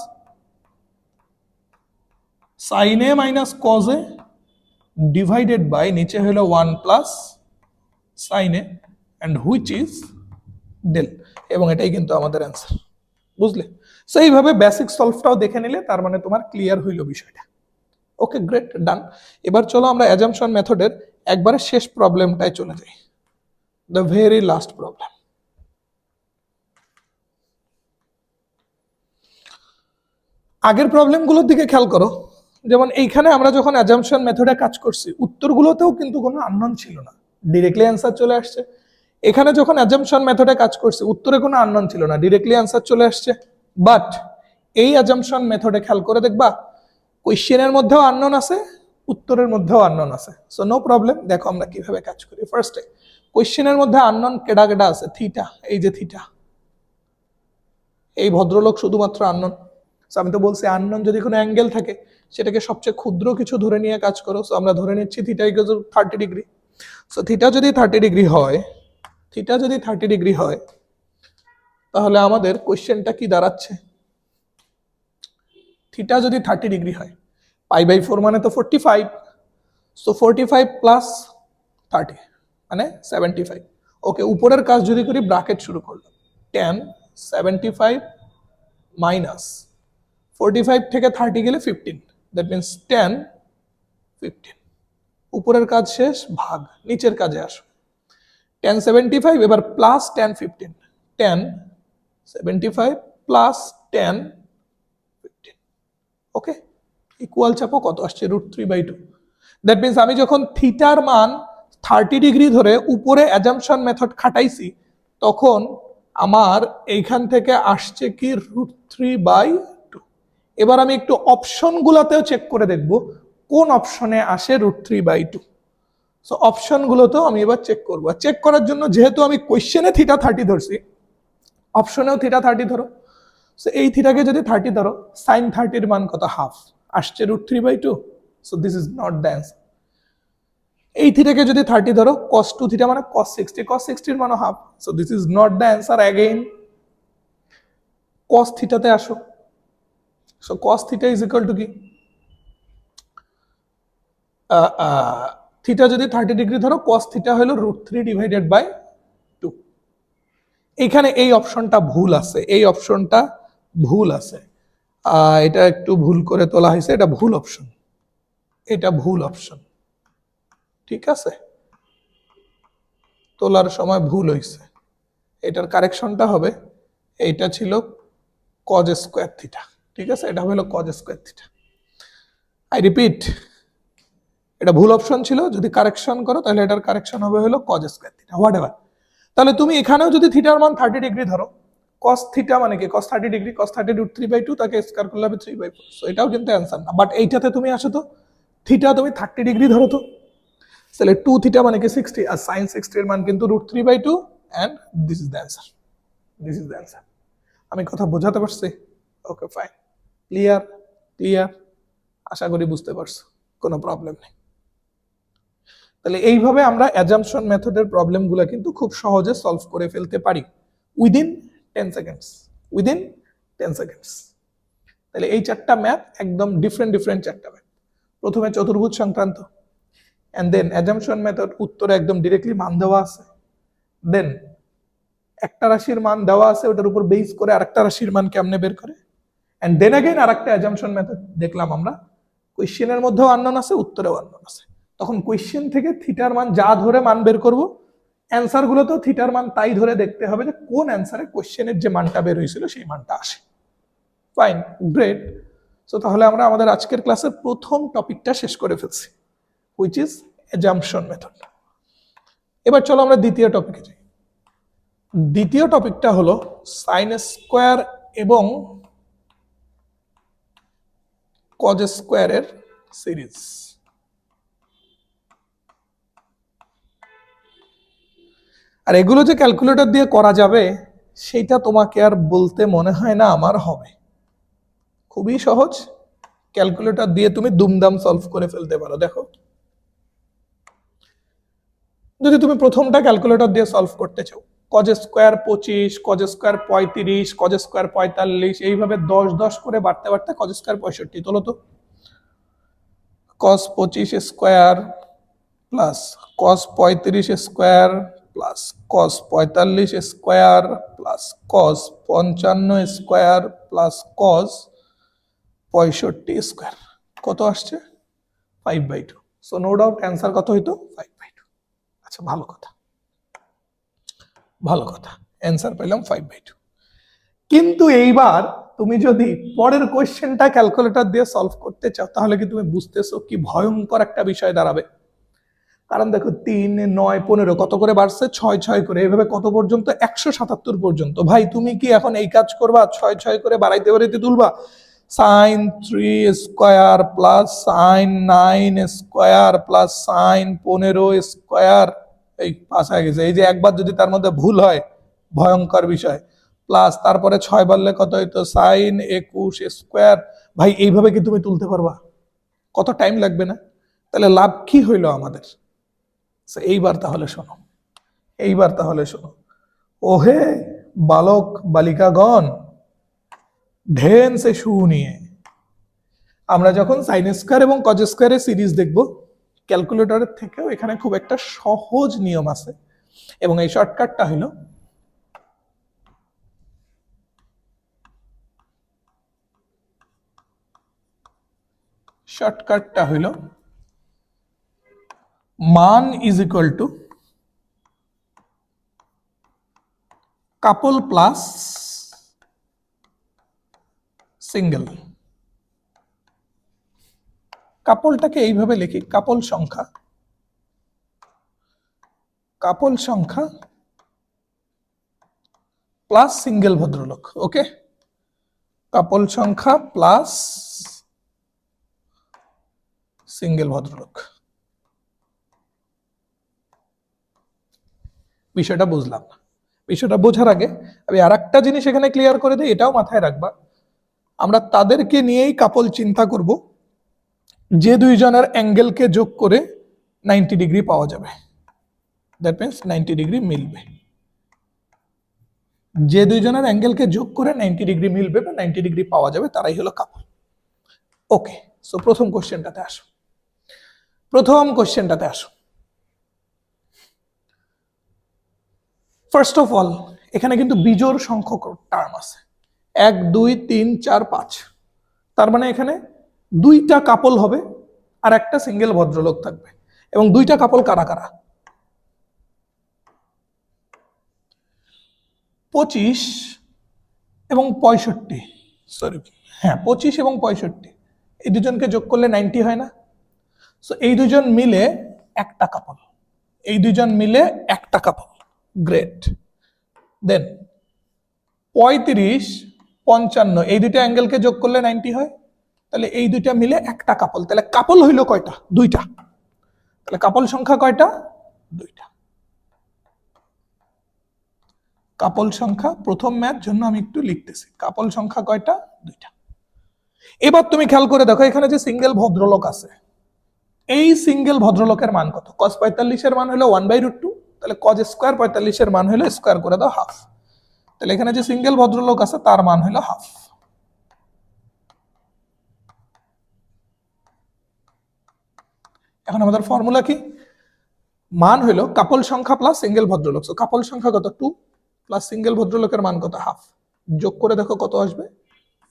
sin a minus cos a divided by নিচে হলো 1 plus sin a and which is del, এবং এটাই কিন্তু আমাদের অ্যান্সার। বুঝলে? সো এইভাবে বেসিক সলভটাও দেখে নিলে তার মানে তোমার ক্লিয়ার হইল বিষয়টা। ওকে, গ্রেট, ডান। এবার চলো আমরা অ্যাজাম্পশন মেথডের একবারে শেষ প্রবলেমটায় চলে যাই, দ্য ভেরি লাস্ট প্রবলেম। আগের প্রবলেমগুলোর দিকে খেয়াল করো, যেমন এইখানে আমরা যখন অ্যাজাম্পশন মেথডে কাজ করছি উত্তরগুলোতেও কিন্তু কোনো আননোন ছিল না, ডিরেক্টলি অ্যান্সার চলে আসছে। এখানে যখন অ্যাজাম্পশন মেথডে কাজ করছি উত্তরে কোনো আননোন ছিল না, ডিরেক্টলি অ্যান্সার চলে আসছে। বাট এই অ্যাজাম্পশন মেথডে খেয়াল করে দেখবা কোয়েশ্চেনের মধ্যেও আননোন আছে, উত্তরের মধ্যেও আননোন আছে। So no problem. দেখো আমরা কিভাবে কাজ করি। ফার্স্টে কোয়েশ্চেনের মধ্যে আননোন কেডা কেডা আছে? থিটা, এই যে থিটা, এই ভদ্রলোক শুধুমাত্র আননোন। আমি তো বলছি আননোন যদি কোনো অ্যাঙ্গেল থাকে সেটাকে সবচেয়ে ক্ষুদ্র কিছু ধরে নিয়ে কাজ করো। সো আমরা ধরে নিচ্ছি theta equal to 30 degree. So theta যদি 30 ডিগ্রি হয়, থিটা যদি 30 ডিগ্রি হয় তাহলে আমাদের কোশ্চেনটা কি দাঁড়াচ্ছে? থিটা যদি 30 ডিগ্রি হয়, π/4 মানে তো 45, সো 45 প্লাস 30 মানে 75। ওকে, উপরের কাজ যদি করি ব্র্যাকেট শুরু করলাম, tan 75 মাইনাস 45 থেকে 30 গেলে 15, দ্যাট মিনস tan 15। উপরের কাজ শেষ, ভাগ, নিচের কাজে আসো। tan 75 এবার plus tan 15, tan 75 plus tan 15। ওকে, ইকুয়াল চাপো, কত আসছে? √3/2। দ্যাট মিনস আমি যখন থিটার মান 30 ডিগ্রি ধরে উপরে অ্যাজাম্পশন মেথড খাটাইছি তখন আমার এইখান থেকে আসছে কি √3/2। এবার আমি একটু অপশনগুলোতেও চেক করে দেখব কোন অপশনে আসে √3/2। সো অপশনগুলোতেও আমি এবার চেক করব। চেক করার জন্য যেহেতু আমি কোয়েশ্চেনে থিটা 30 ধরছি, অপশনেও থিটা 30 ধরো। সো এই থিটাকে যদি 30 ধরো, sin 30 এর মান কত? হাফ, আসছে √3/2। So this is not the answer. এই থিটাকে যদি 30 ধরো, cos 2 থিটা মানে cos 60, cos 60 এর মানও half. So this is not the answer again. cos থিটাতে আসো। So cos theta is equal two কি? থিটা যদি 30 ডিগ্রি ধরো, cos থিটা হলো √3/2। এখানে এই অপশনটা ভুল আছে, এই অপশনটা ভুল আছে। এটা একটু ভুল করে তোলা হয়েছে, এটা ভুল অপশন, এটা ভুল অপশন। ঠিক আছে, তোলার সময় ভুল হয়েছে। এটার কারেকশনটা হবে, এইটা ছিল cos স্কয়ার থিটা। ঠিক আছে, এটা হলো cos square theta. I repeat, এটা ভুল অপশন ছিল। যদি কারেকশন করো তাহলে এটার কারেকশন হবে হলো cos square theta, what ever. তাহলে তুমি এখানেও যদি থিটার মান 30 ডিগ্রি ধরো, cos থিটা মানে কি? cos 30 ডিগ্রি, cos 30 √3/2, তাকে স্কয়ার করলে হবে 3/4। সো এটাও কিন্তু অ্যান্সার না। বাট এইটাতে তুমি আসো তো, থিটা তুমি 30 ডিগ্রি ধরো তো, তাহলে 2 থিটা মানে কি 60, আর sin 60 এর মান কিন্তু √3/2, and this is the answer, this is the answer. আমি কথা বোঝাতে পারছি? ওকে, ফাইন, ক্লিয়ার, ক্লিয়ার, আশা করি বুঝতে পারছো, কোনো প্রবলেম নেই। তাহলে এইভাবে আমরা অ্যাজাম্পশন মেথডের প্রবলেমগুলো কিন্তু খুব সহজে সলভ করে ফেলতে পারি উইদিন 10 সেকেন্ডস, উইদিন 10 সেকেন্ডস। তাহলে এই চারটা ম্যাথ একদম ডিফারেন্ট চারটা ম্যাথ। প্রথমে চতুর্ভুজ সংক্রান্ত, এন্ড দেন অ্যাজাম্পশন মেথড, উত্তরে একদম ডিরেক্টলি মান দেওয়া আছে। দেন একটা রাশির মান দেওয়া আছে, ওটার উপর বেস করে আরেকটা রাশির মান কেমনে বের করে। এন্ড দেন अगेन আরেকটা অ্যাজাম্পশন মেথড দেখলাম আমরা, কোয়েশ্চেনের মধ্যেও আননোন আছে, উত্তরেও আননোন আছে। তখন কোয়েশ্চেন থেকে থিটার মান যা ধরে মান বের করব, অ্যান্সার গুলোতেও থিটার মান তাই ধরে দেখতে হবে যে কোন অ্যান্সারে কোয়েশ্চেনের যে মানটা বের হয়েছিল সেই মানটা আসে। Fine, great. সো তাহলে আমরা আমাদের আজকের ক্লাসের প্রথম টপিকটা শেষ করে ফেলছি, হুইচ ইজ অ্যাজাম্পশন মেথড। এবার চলো আমরা দ্বিতীয় টপিকে যাই। দ্বিতীয় টপিকটা হলো সাইন স্কয়ার এবং কজ স্কয়ারের সিরিজ। আর এগুলো যে ক্যালকুলেটর দিয়ে করা যাবে সেটা তোমাকে আর বলতে মনে হয় না আমার হবে। খুবই সহজ, ক্যালকুলেটর দিয়ে তুমি দুমদাম সলভ করে ফেলতে পারো। দেখো, যদি তুমি প্রথমটা ক্যালকুলেটর দিয়ে সলভ করতে চাও, cause square 25, cause square 35, cause square 45, এইভাবে 10 করে বাড়তে বাড়তে কজ স্কয়ার 65। তোলো তো, cos 25 square plus cos 35 square plus cos 45 square plus cos 55 square plus cos 65 square, কত আসছে? 5/2। সো নো ডাউট অ্যান্সার কত হইতো? 5/2। আচ্ছা, ভালো কথা, ভালো কথা, অ্যান্সার পেলাম 5/2। কিন্তু এইবার তুমি যদি পরের কোয়েশ্চেনটা ক্যালকুলেটর দিয়ে সলভ করতে চাও তাহলে কি তুমি বুঝতেছো কি ভয়ঙ্কর একটা বিষয় দাঁড়াবে। কারণ দেখো 3, 9, 15 কত করে বাড়ছে, 6 করে, এভাবে কত পর্যন্ত, 177 পর্যন্ত। ভাই তুমি কি এখন এই কাজ করবা, 6 করে বাড়াইতে বাড়াইতে তুলবা, sin 3 square plus sin 9 square plus sin 15 square, এই পাস হয়ে গেছে। এই যে একবার যদি তার মধ্যে ভুল হয় ভয়ঙ্কর বিষয়, প্লাস তারপরে 6 বাড়লে কত হইতো, sin 21 স্কোয়ার। ভাই এইভাবে কি তুমি তুলতে পারবা? কত টাইম লাগবে না? তাহলে লাভ কি হইলো আমাদের? এইবার তাহলে শোনো, এইবার তাহলে শোনো, ওহে বালক বালিকাগণ, ধ্যান সে শুনিয়ে। আমরা যখন সাইন স্কয়ার এবং কজ স্কয়ারের সিরিজ দেখব, ক্যালকুলেটরের থেকেও এখানে খুব একটা সহজ নিয়ম আছে, এবং এই শর্টকাটটা হলো মান is equal to couple plus single. কাপলটাকে এইভাবে লিখি, কাপল সংখ্যা প্লাস সিঙ্গেল ভদ্রলোক। ওকে, কাপল সংখ্যা প্লাস সিঙ্গেল ভদ্রলোক। বিষয়টা বুঝলাম না। বিষয়টা বোঝার আগে আমি আর একটা জিনিস এখানে ক্লিয়ার করে দিই, এটাও মাথায় রাখবা। আমরা তাদেরকে নিয়েই কাপল চিন্তা করব যে দুইজনের অ্যাঙ্গেলকে যোগ করে 90 ডিগ্রি পাওয়া যাবে। দ্যাট মিনস 90 ডিগ্রি মিলবে। যে দুইজনের অ্যাঙ্গেলকে যোগ করে 90 ডিগ্রি মিলবে বা 90 ডিগ্রি পাওয়া যাবে তারাই হলো কাপল। ওকে, সো প্রথম কোশ্চেনটাতে আসো। ফার্স্ট অফ অল এখানে কিন্তু বিজোড় সংখ্যক টার্ম আছে, 1, 2, 3, 4, 5। তার মানে এখানে দুইটা কাপল হবে আর একটা সিঙ্গেল ভদ্রলোক থাকবে। এবং দুইটা কাপল কারা কারা? 25 এবং 65, সরি হ্যাঁ 25 এবং 65, এই দুজনকে যোগ করলে 90 হয় না? সো এই দুজন মিলে একটা কাপল, গ্রেট। দেন 35, 55, এই দুইটা অ্যাঙ্গেলকে যোগ করলে 90 হয়, তাহলে এই দুইটা মিলে একটা কাপল। তাহলে কাপল হইল কয়টা? দুইটা। তাহলে কাপল সংখ্যা কয়টা? দুইটা। কাপল সংখ্যা, প্রথম ম্যাথ জন্য আমি একটু লিখতেছি, কাপল সংখ্যা কয়টা? দুইটা। এবার তুমি খেয়াল করে দেখো এখানে যে সিঙ্গেল ভদ্রলোক আছে, এই সিঙ্গেল ভদ্রলোকের মান কত? cos 45 এর মান হলো 1/√2, তাহলে cos স্কয়ার 45 এর মান হলো স্কয়ার করে দাও হাফ। তাহলে এখানে যে সিঙ্গেল ভদ্রলোক আছে তার মান হলো হাফ। এখন আমাদের ফর্মুলা কি? মান হলো কাপল সংখ্যা প্লাস সিঙ্গেল ভদ্রলোক। সো কাপল সংখ্যা কত? 2 প্লাস সিঙ্গেল ভদ্রলোকের মান কত? হাফ। যোগ করে দেখো কত আসবে?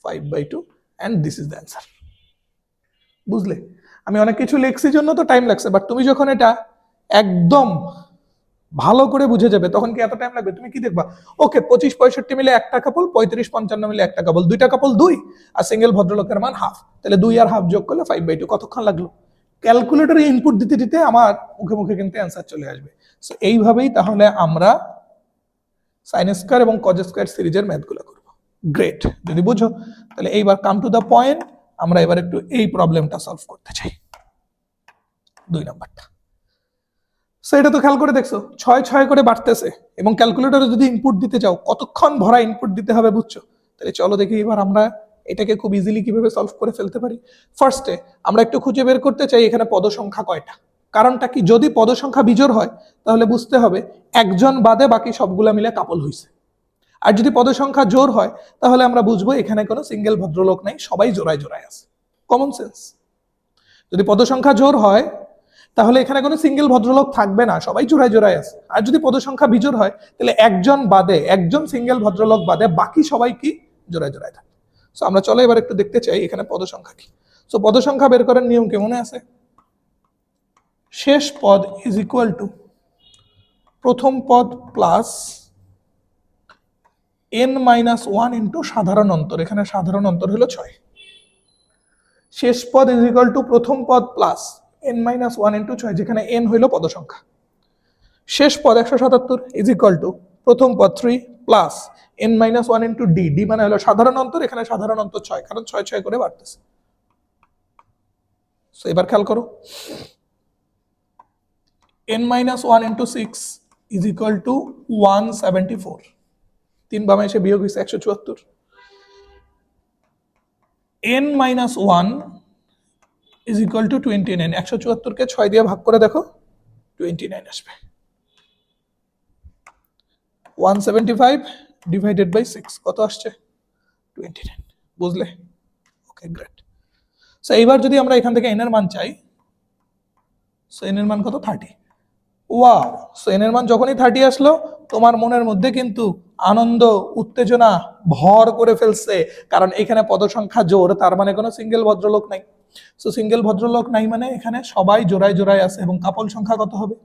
5/2, and this is the answer. বুঝলে? আমি অনেক কিছু লিখছি জন্য তো টাইম লাগছে, বাট তুমি যখন এটা একদম ভালো করে বুঝে যাবে তখন কি এত টাইম লাগবে? তুমি কি দেখবা, ওকে 25, 65 মিলে একটা কাপল, 35, 55 মিলে একটা কাপল, দুইটা কাপল 2, আর সিঙ্গেল ভদ্রলোকের মান হাফ। তাহলে 2 আর হাফ যোগ করলে 5/2। কতক্ষণ লাগলো? ক্যালকুলেটরে ইনপুট দিতে দিতে আমার মুখে মুখে কিন্তু অ্যান্সার চলে আসবে। সো এইভাবেই তাহলে আমরা সাইন স্কয়ার এবং কজ স্কয়ার সিরিজের ম্যাথগুলো করব। গ্রেট। যদি বুঝো তাহলে এইবার কাম টু দ্য পয়েন্ট, আমরা এবার একটু এই প্রবলেমটা সলভ করতে চাই, 2 নাম্বারটা। সো এটা তো খেয়াল করে দেখছো 6 করে বাড়তেছে, এবং ক্যালকুলেটরে যদি ইনপুট দিতে চাও কতক্ষণ ভরা ইনপুট দিতে হবে, বুঝছো? তাহলে চলো দেখি এবার আমরা এটাকে খুব ইজিলি কিভাবে সলভ করে ফেলতে পারি। ফার্স্টে আমরা একটু খুঁজে বের করতে চাই এখানে পদ সংখ্যা কয়টা। কারণটা কি, যদি পদ সংখ্যা বিজোড় হয় তাহলে বুঝতে হবে একজন বাদে বাকি সবগুলা মিলে কাপল হইছে। আর যদি পদ সংখ্যা জোড় হয় তাহলে আমরা বুঝবো এখানে কোনো সিঙ্গেল ভদ্রলোক নাই, সবাই জোড়ায় জোড়ায় আছে। Common sense. যদি পদ সংখ্যা জোড় হয় তাহলে এখানে কোনো সিঙ্গেল ভদ্রলোক থাকবে না, সবাই জোড়ায় জোড়ায় আছে। আর যদি পদ সংখ্যা বিজোড় হয় তাহলে একজন সিঙ্গেল ভদ্রলোক বাদে বাকি সবাই কি জোড়ায় জোড়ায় থাকে। সো আমরা চলো এবার একটু দেখতে চাই এখানে পদ সংখ্যা কি। সো পদ সংখ্যা বের করার নিয়ম কেমন আছে? শেষ পদ ইজ ইকুয়াল টু প্রথম পদ plus n minus one into সাধারণ অন্তর, এখানে সাধারণ অন্তর হলো 6। শেষ পদ ইজ ইকুয়াল টু প্রথম পদ plus n minus one into 6, যেখানে n হইল পদ সংখ্যা। শেষ পদ 177 ইজ ইকুয়াল টু প্রথম পদ 3 plus n minus one into D, D মানে হলো সাধারণ অন্তর, এখানে সাধারণ অন্তর 6, কারণ 6 6 করে বাড়তেছে। সো এবার খেয়াল করো, n minus one into 6 is equal two 174, 3 বামে এসে বিয়োগ হয়েছে 174। n minus one is equal two 29, 174কে 6 দিয়ে ভাগ করে দেখো 29 আসবে। 175 ডিভাইডেড বাই 6 কত আসছে? 29। বুঝলে? ওকে, গ্রেট। সো এইবার যদি আমরা এখান থেকে n এর মান চাই, সো n এর মান কত? 30। ওয়াও! সো n এর মান যখনই 30 আসলো, তোমার মনের মধ্যে কিন্তু আনন্দ উত্তেজনা ভর করে ফেলছে, কারণ এখানে পদ সংখ্যা জোড়, তার মানে কোনো সিঙ্গেল ভদ্রলোক নাই। সো সিঙ্গেল ভদ্রলোক নাই মানে এখানে সবাই জোড়ায় জোড়ায় আছে, এবং কাপল সংখ্যা কত হবে?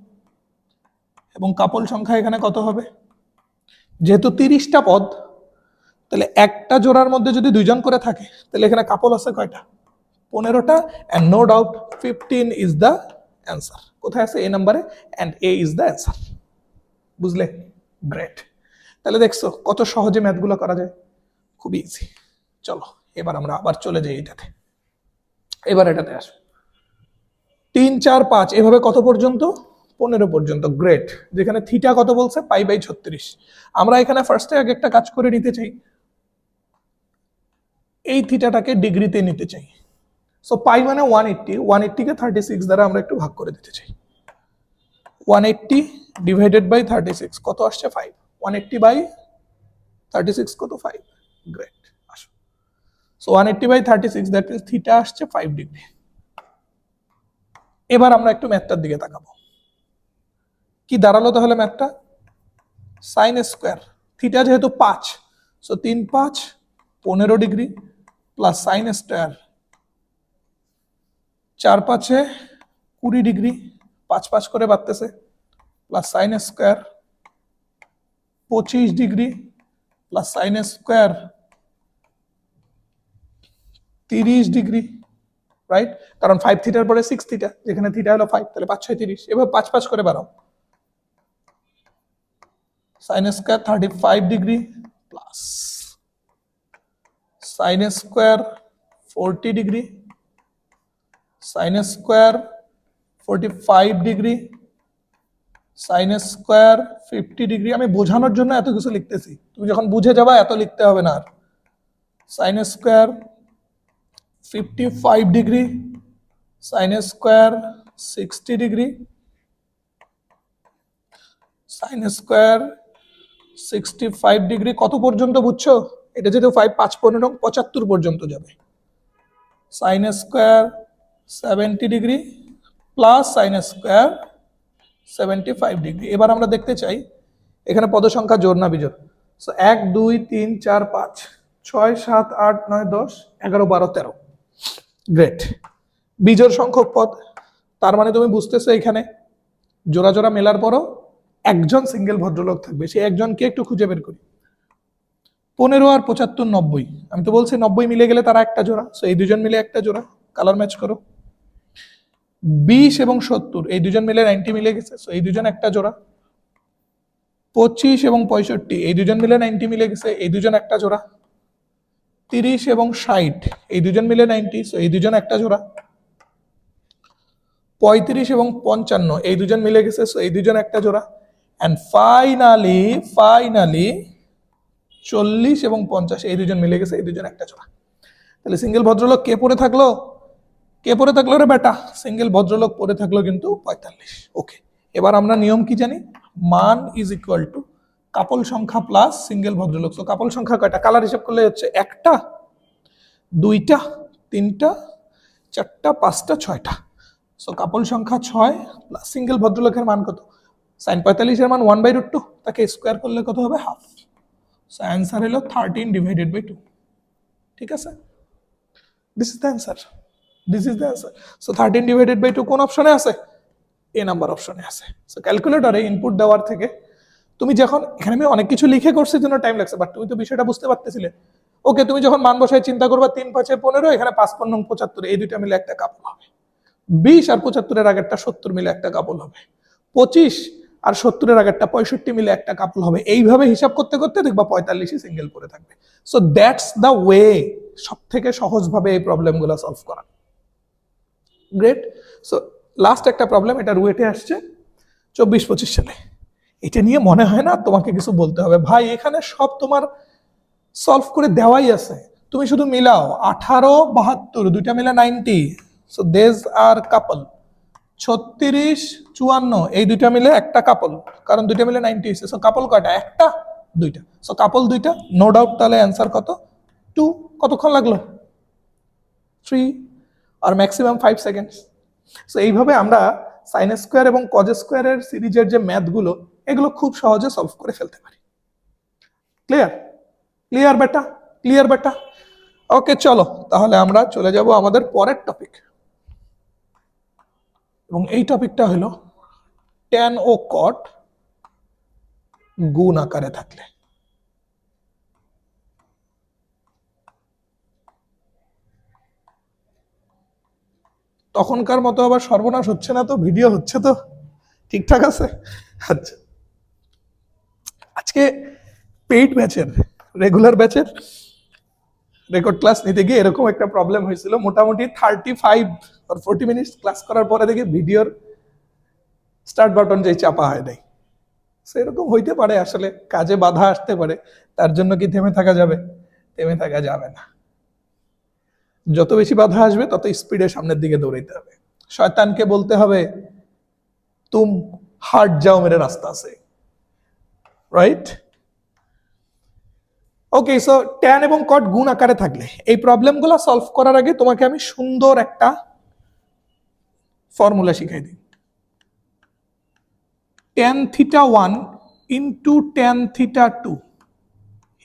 এবং কাপল সংখ্যা এখানে কত হবে? যেহেতু 30টা পদ, তাহলে একটা জোড়ার মধ্যে যদি দুইজন করে থাকে, তাহলে এখানে কাপল আছে কয়টা? 15টা। And no doubt 15 is the answer. কোথায় আছে? এ নাম্বারে, and A is the answer. বুঝলে? গ্রেট। তাহলে দেখছো কত সহজে ম্যাথগুলো করা যায়, খুবই ইজি। চলো এবার আমরা আবার চলে যাই এটাতে, এবার এটাতে আসো। 3 4 5 এভাবে কত পর্যন্ত? 15 পর্যন্ত। গ্রেট। যেখানে থিটা কত বলছে? π/36। আমরা এখানে ফার্স্টে আগে একটা কাজ করে নিতে চাই, এই থিটাটাকে ডিগ্রিতে নিতে চাই। সো পাই মানে 180, 180কে 36 দ্বারা আমরা একটু ভাগ করে দিতে চাই। 180 ডিভাইডেড বাই 36 কত আসছে? 5। 180 বাই 36 কত? 5। গ্রেট। আসো, so 180 by 36 that means theta আসছে 5 ডিগ্রি। এবার আমরা একটু ম্যাথটার দিকে তাকাবো। কি দাঁড়ালো তাহলে ম্যাথটা? সাইন স্কোয়ার থিটা যেহেতু 5, so 3 5 15 degree plus sine square 4 5 20 degree, 5 5 করে বাড়তেছে, plus sine square 25 degree plus sine square 30 degree, right? কারণ 5 থিটার পরে 6 থিটা, যেখানে থিটা হলো 5, তাহলে 5 6 30, এবার 5 5 করে বাড়াও। Sine square 35 degree plus sine square 40 degree, sine square 45 degree, sine square 50 degree. আমি বোঝানোর জন্য এত কিছু লিখতেছি, তুমি যখন বুঝে যাবা এত লিখতে হবে না আর। Sine square 55 degree, sine square 60 degree, sine square 65 degree. কত পর্যন্ত বুঝছো? এটা যেহেতু 5 5 15 75 পর্যন্ত যাবে। Sine square 70 degree plus sine square 75 degree. এবার আমরা দেখতে চাই এখানে পদ সংখ্যা জোড় না বিজোড়। সো 1 2 3 4 5 6 7 8 9 10 11 12 13। গ্রেট। বিজোড় সংখ্যক পদ, তার মানে তুমি বুঝতেছো এখানে জোড়া জোড়া মেলার পরও একজন সিঙ্গেল ভদ্রলোক থাকবে, সেই একজনকে একটু খুঁজে বের করি। 15 আর 75 90, আমি তো বলছি 90 মিলে গেলে তারা একটা জোড়া, সো এই দুজন মিলে একটা জোড়া, কালার ম্যাচ করো। 20 এবং 70 এই দুজন মিলে 90 মিলে গেছে, সো এই দুজন একটা জোড়া। 25 এবং 65 এই দুজন মিলে 90 মিলে গেছে, এই দুজন একটা জোড়া। 30 এবং 60 এই দুজন মিলে 90, সো এই দুজন একটা জোড়া। 35 এবং 55 এই দুজন মিলে গেছে, সো এই দুজন একটা জোড়া। এন্ড ফাইনালি 40 এবং 50 এই দুজন মিলে গেছে, এই দুজন একটা জোড়া। তাহলে সিঙ্গেল ভদ্রলোক কে পড়ে থাকলো? কে পড়ে থাকলো রে বেটা? সিঙ্গেল ভদ্রলোক পড়ে থাকলো কিন্তু 45। ওকে, এবার আমরা নিয়ম কি জানি? মান ইজ ইকুয়াল টু কাপল সংখ্যা প্লাস সিঙ্গেল ভদ্রলোক। তো কাপল সংখ্যা কয়টা? কালার হিসাব করলে হচ্ছে 1টা 2টা 3টা 4টা 5টা 6টা। সো কাপল সংখ্যা 6 প্লাস সিঙ্গেল ভদ্রলোকের মান কত? সাইন 45 এর মান 1/√2, তাকে স্কোয়ার করলে কত হবে? হাফ। সো অ্যান্সার হলো 13 ডিভাইডেড বাই 2। ঠিক আছে, this is the answer, this is the answer. So 13 divided by 2 কোন অপশনে আছে? এ নাম্বার অপশনে আছে। সো ক্যালকুলেটরে ইনপুট দেওয়ার থেকে তুমি যখন এখানে আমি অনেক কিছু লিখে করছি জন্য টাইম লাগছে, বাট তুমি তো বিষয়টা বুঝতে পারতেছিলে। ওকে, তুমি যখন মান বসায় চিন্তা করবা 3 5 15, এখানে 5 5 75, এই দুইটা মিলে একটা কাপল হবে। 20 আর 75 আগেরটা 70 মিলে একটা কাপল হবে। 25 আর 70 আগেরটা 65 মিলে একটা কাপল হবে। এইভাবে হিসাব করতে করতে দেখবা 45 সিঙ্গেল পড়ে থাকবে। সো দ্যাটস দ্য ওয়ে, সব থেকে সহজভাবে এই প্রবলেমগুলো সলভ করা। গ্রেট। সো লাস্ট একটা প্রবলেম, এটা রুয়েটে আসছে 24-25 সালে। এটা নিয়ে মনে হয় না তোমাকে কিছু বলতে হবে ভাই, এখানে সব তোমার সলভ করে দেওয়াই আছে, তুমি শুধু মিলাও। 18 72 দুইটা মিলে 90, সো দেজ আর কাপল। 36 54 এই দুইটা মিলে একটা কাপল, কারণ দুইটা মিলে 90 হয়েছে। সো কাপল কয়টা? একটা, দুইটা। সো কাপল দুইটা, নো ডাউট। তাহলে অ্যান্সার কত? 2। কতক্ষণ লাগলো? 3 আর ম্যাক্সিমাম 5 সেকেন্ডস। সো এইভাবে আমরা সাইন স্কোয়ার এবং কজ স্কোয়ারের সিরিজের যে ম্যাথগুলো, এগুলো খুব সহজে সলভ করে ফেলতে পারি। ক্লিয়ার? ক্লিয়ার বেটা? ক্লিয়ার বেটা? ওকে, চলো তাহলে আমরা চলে যাব আমাদের পরের টপিক, এবং এই টপিকটা হলো ট্যান ও কট গুণ আকারে থাকলে। তখনকার মতো আবার সর্বনাশ হচ্ছে না তো? ভিডিও হচ্ছে তো? ঠিকঠাক আছে? আচ্ছা, আজকে পেইড ব্যাচের, রেগুলার ব্যাচের রেকর্ড ক্লাস নিতে গিয়ে এরকম একটা প্রবলেম হয়েছিল। মোটামুটি 35 আর 40 মিনিট ক্লাস করার পরে দেখি ভিডিওর স্টার্ট বাটন যে চাপা হয় নাই। সেরকম হইতে পারে, আসলে কাজে বাধা আসতে পারে, তার জন্য কি থেমে থাকা যাবে? থেমে থাকা যাবে না। যত বেশি বাধা আসবে তত স্পিডে সামনের দিকে দৌড়াইতে হবে। শয়তানকে বলতে হবে তুম হাট যাও, মেরে রাস্তা আছে। রাইট? ওকে, সো ট্যান এবং কট গুণ আকারে থাকলে এই প্রবলেমগুলো সলভ করার আগে তোমাকে আমি সুন্দর একটা ফর্মুলা শিখাই দিই। tan theta 1 into tan theta 2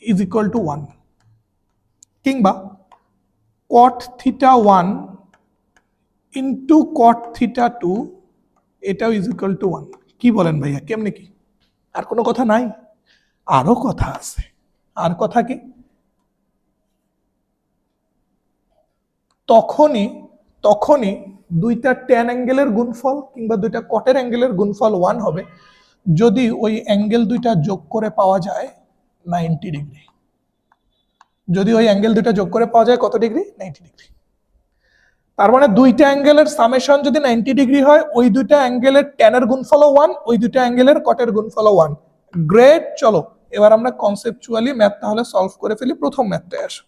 is equal to 1, কিংবা cot theta 1 into cot theta 2 এটাও is equal to 1। কি বলেন ভাইয়া, কেমনে কি? আর কোনো কথা নাই? আরো কথা আছে। আর কথা কি? তখনই দুইটা ট্যান অ্যাঙ্গেলের গুণফল কিংবা দুইটা কটের অ্যাঙ্গেলের গুণফল 1 হবে যদি ওই অ্যাঙ্গেল দুইটা যোগ করে পাওয়া যায় 90 ডিগ্রি। যদি ওই অ্যাঙ্গেল দুইটা যোগ করে পাওয়া যায় কত ডিগ্রি? 90 ডিগ্রি। তার মানে দুইটা অ্যাঙ্গেলের সামেশন যদি 90 ডিগ্রি হয়, ওই দুইটা অ্যাঙ্গেলের ট্যানের গুণফলও 1, ওই দুইটা অ্যাঙ্গেলের কটের গুণফলও 1। গ্রেট। চলো এবার আমরা কনসেপচুয়ালি ম্যাথ তাহলে সলভ করে ফেলি। প্রথম ম্যাথটায় আসো।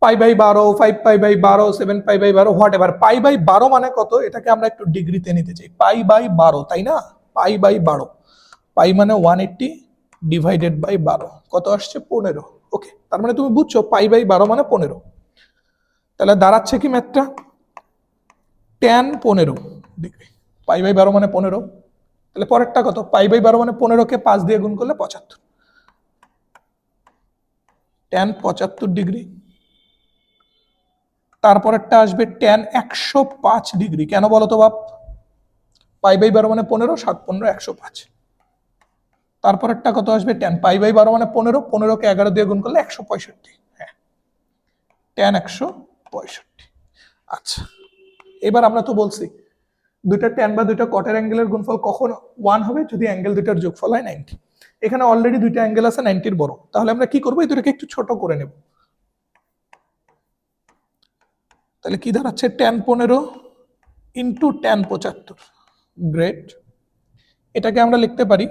Pi by 12, 5 pi by 12, 7 pi by 12, whatever. Pi by 12 মানে কত? এটাকে আমরা একটু ডিগ্রিতে নিতে চাই। পাই বাই 12, তাই না? পাই বাই 12, পাই মানে 180 ডিভাইডেড বাই 12, কত আসছে? 15। ওকে, তার মানে তুমি বুঝছো পাই বাই 12 মানে 15। তাহলে দাঁড়াচ্ছে কি ম্যাথটা? Tan 15 degree. পাই বাই 12 মানে 15। তাহলে পরেরটা কত? পাই বাই 12 মানে 15কে 5 দিয়ে গুণ করলে 75। Tan 75 degree. তারপরেরটা আসবে ট্যান 105 ডিগ্রি। কেন বলো তো বাপ? পাই বাই 12 মানে 15, 7 15 105। তারপরেরটা কত আসবে? ট্যান পাই বাই 12 মানে 15, 15কে 11 দিয়ে গুণ করলে 165। হ্যাঁ, ট্যান 165। আচ্ছা, এবার আমরা তো বলছি দুইটা ট্যান বা দুইটা কটের অ্যাঙ্গেলের গুণফল কখন 1 হবে? যদি অ্যাঙ্গেল দুইটার যোগফল হয় 90। এখানে অলরেডি দুইটা অ্যাঙ্গেল আছে 90-র বড়, তাহলে আমরা কি করবো? এই দুটাকে একটু ছোট করে নেব। তাহলে কি দাঁড়াচ্ছে? Tan 15 into tan 75। গ্রেট। এটাকে আমরা লিখতে পারি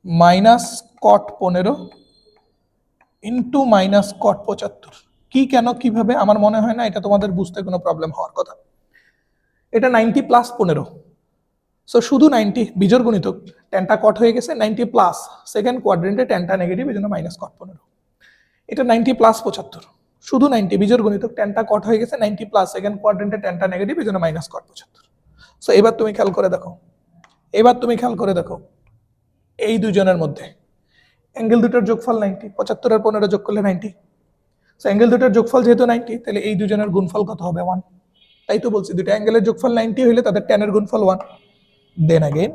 মাইনাস কট 15 ইন্টু মাইনাস কট 75। কি, কেন, কিভাবে? আমার মনে হয় না এটা তোমাদের বুঝতে কোনো প্রবলেম হওয়ার কথা। এটা 90 প্লাস 15, সো শুধু 90 বিজোড় গুণিতক, ট্যানটা কট হয়ে গেছে 90 প্লাস, সেকেন্ড কোয়াড্রেন্টে ট্যানটা নেগেটিভ, এই জন্য মাইনাস কট 15। এটা 90 প্লাস 75, শুধু 90 বিজোড় গুণিতক, ট্যানটা কট হয়ে গেছে 90 প্লাস, সেকেন্ড কোয়াড্রেন্টে ট্যানটা নেগেটিভ, এই জন্য মাইনাস কট 75। সো এবার তুমি খেয়াল করে দেখো, এই দুজনের মধ্যে অ্যাঙ্গেল দুটোর যোগফল 90, 75 আর 15 যোগ করলে 90। সো অ্যাঙ্গেল দুটোর যোগফল যেহেতু 90, তাহলে এই দুজনের গুণফল কত হবে? 1। তাই তো বলছি দুটো অ্যাঙ্গেলের যোগফল 90 হইলে তাদের ট্যানের গুণফল 1। দেন अगेन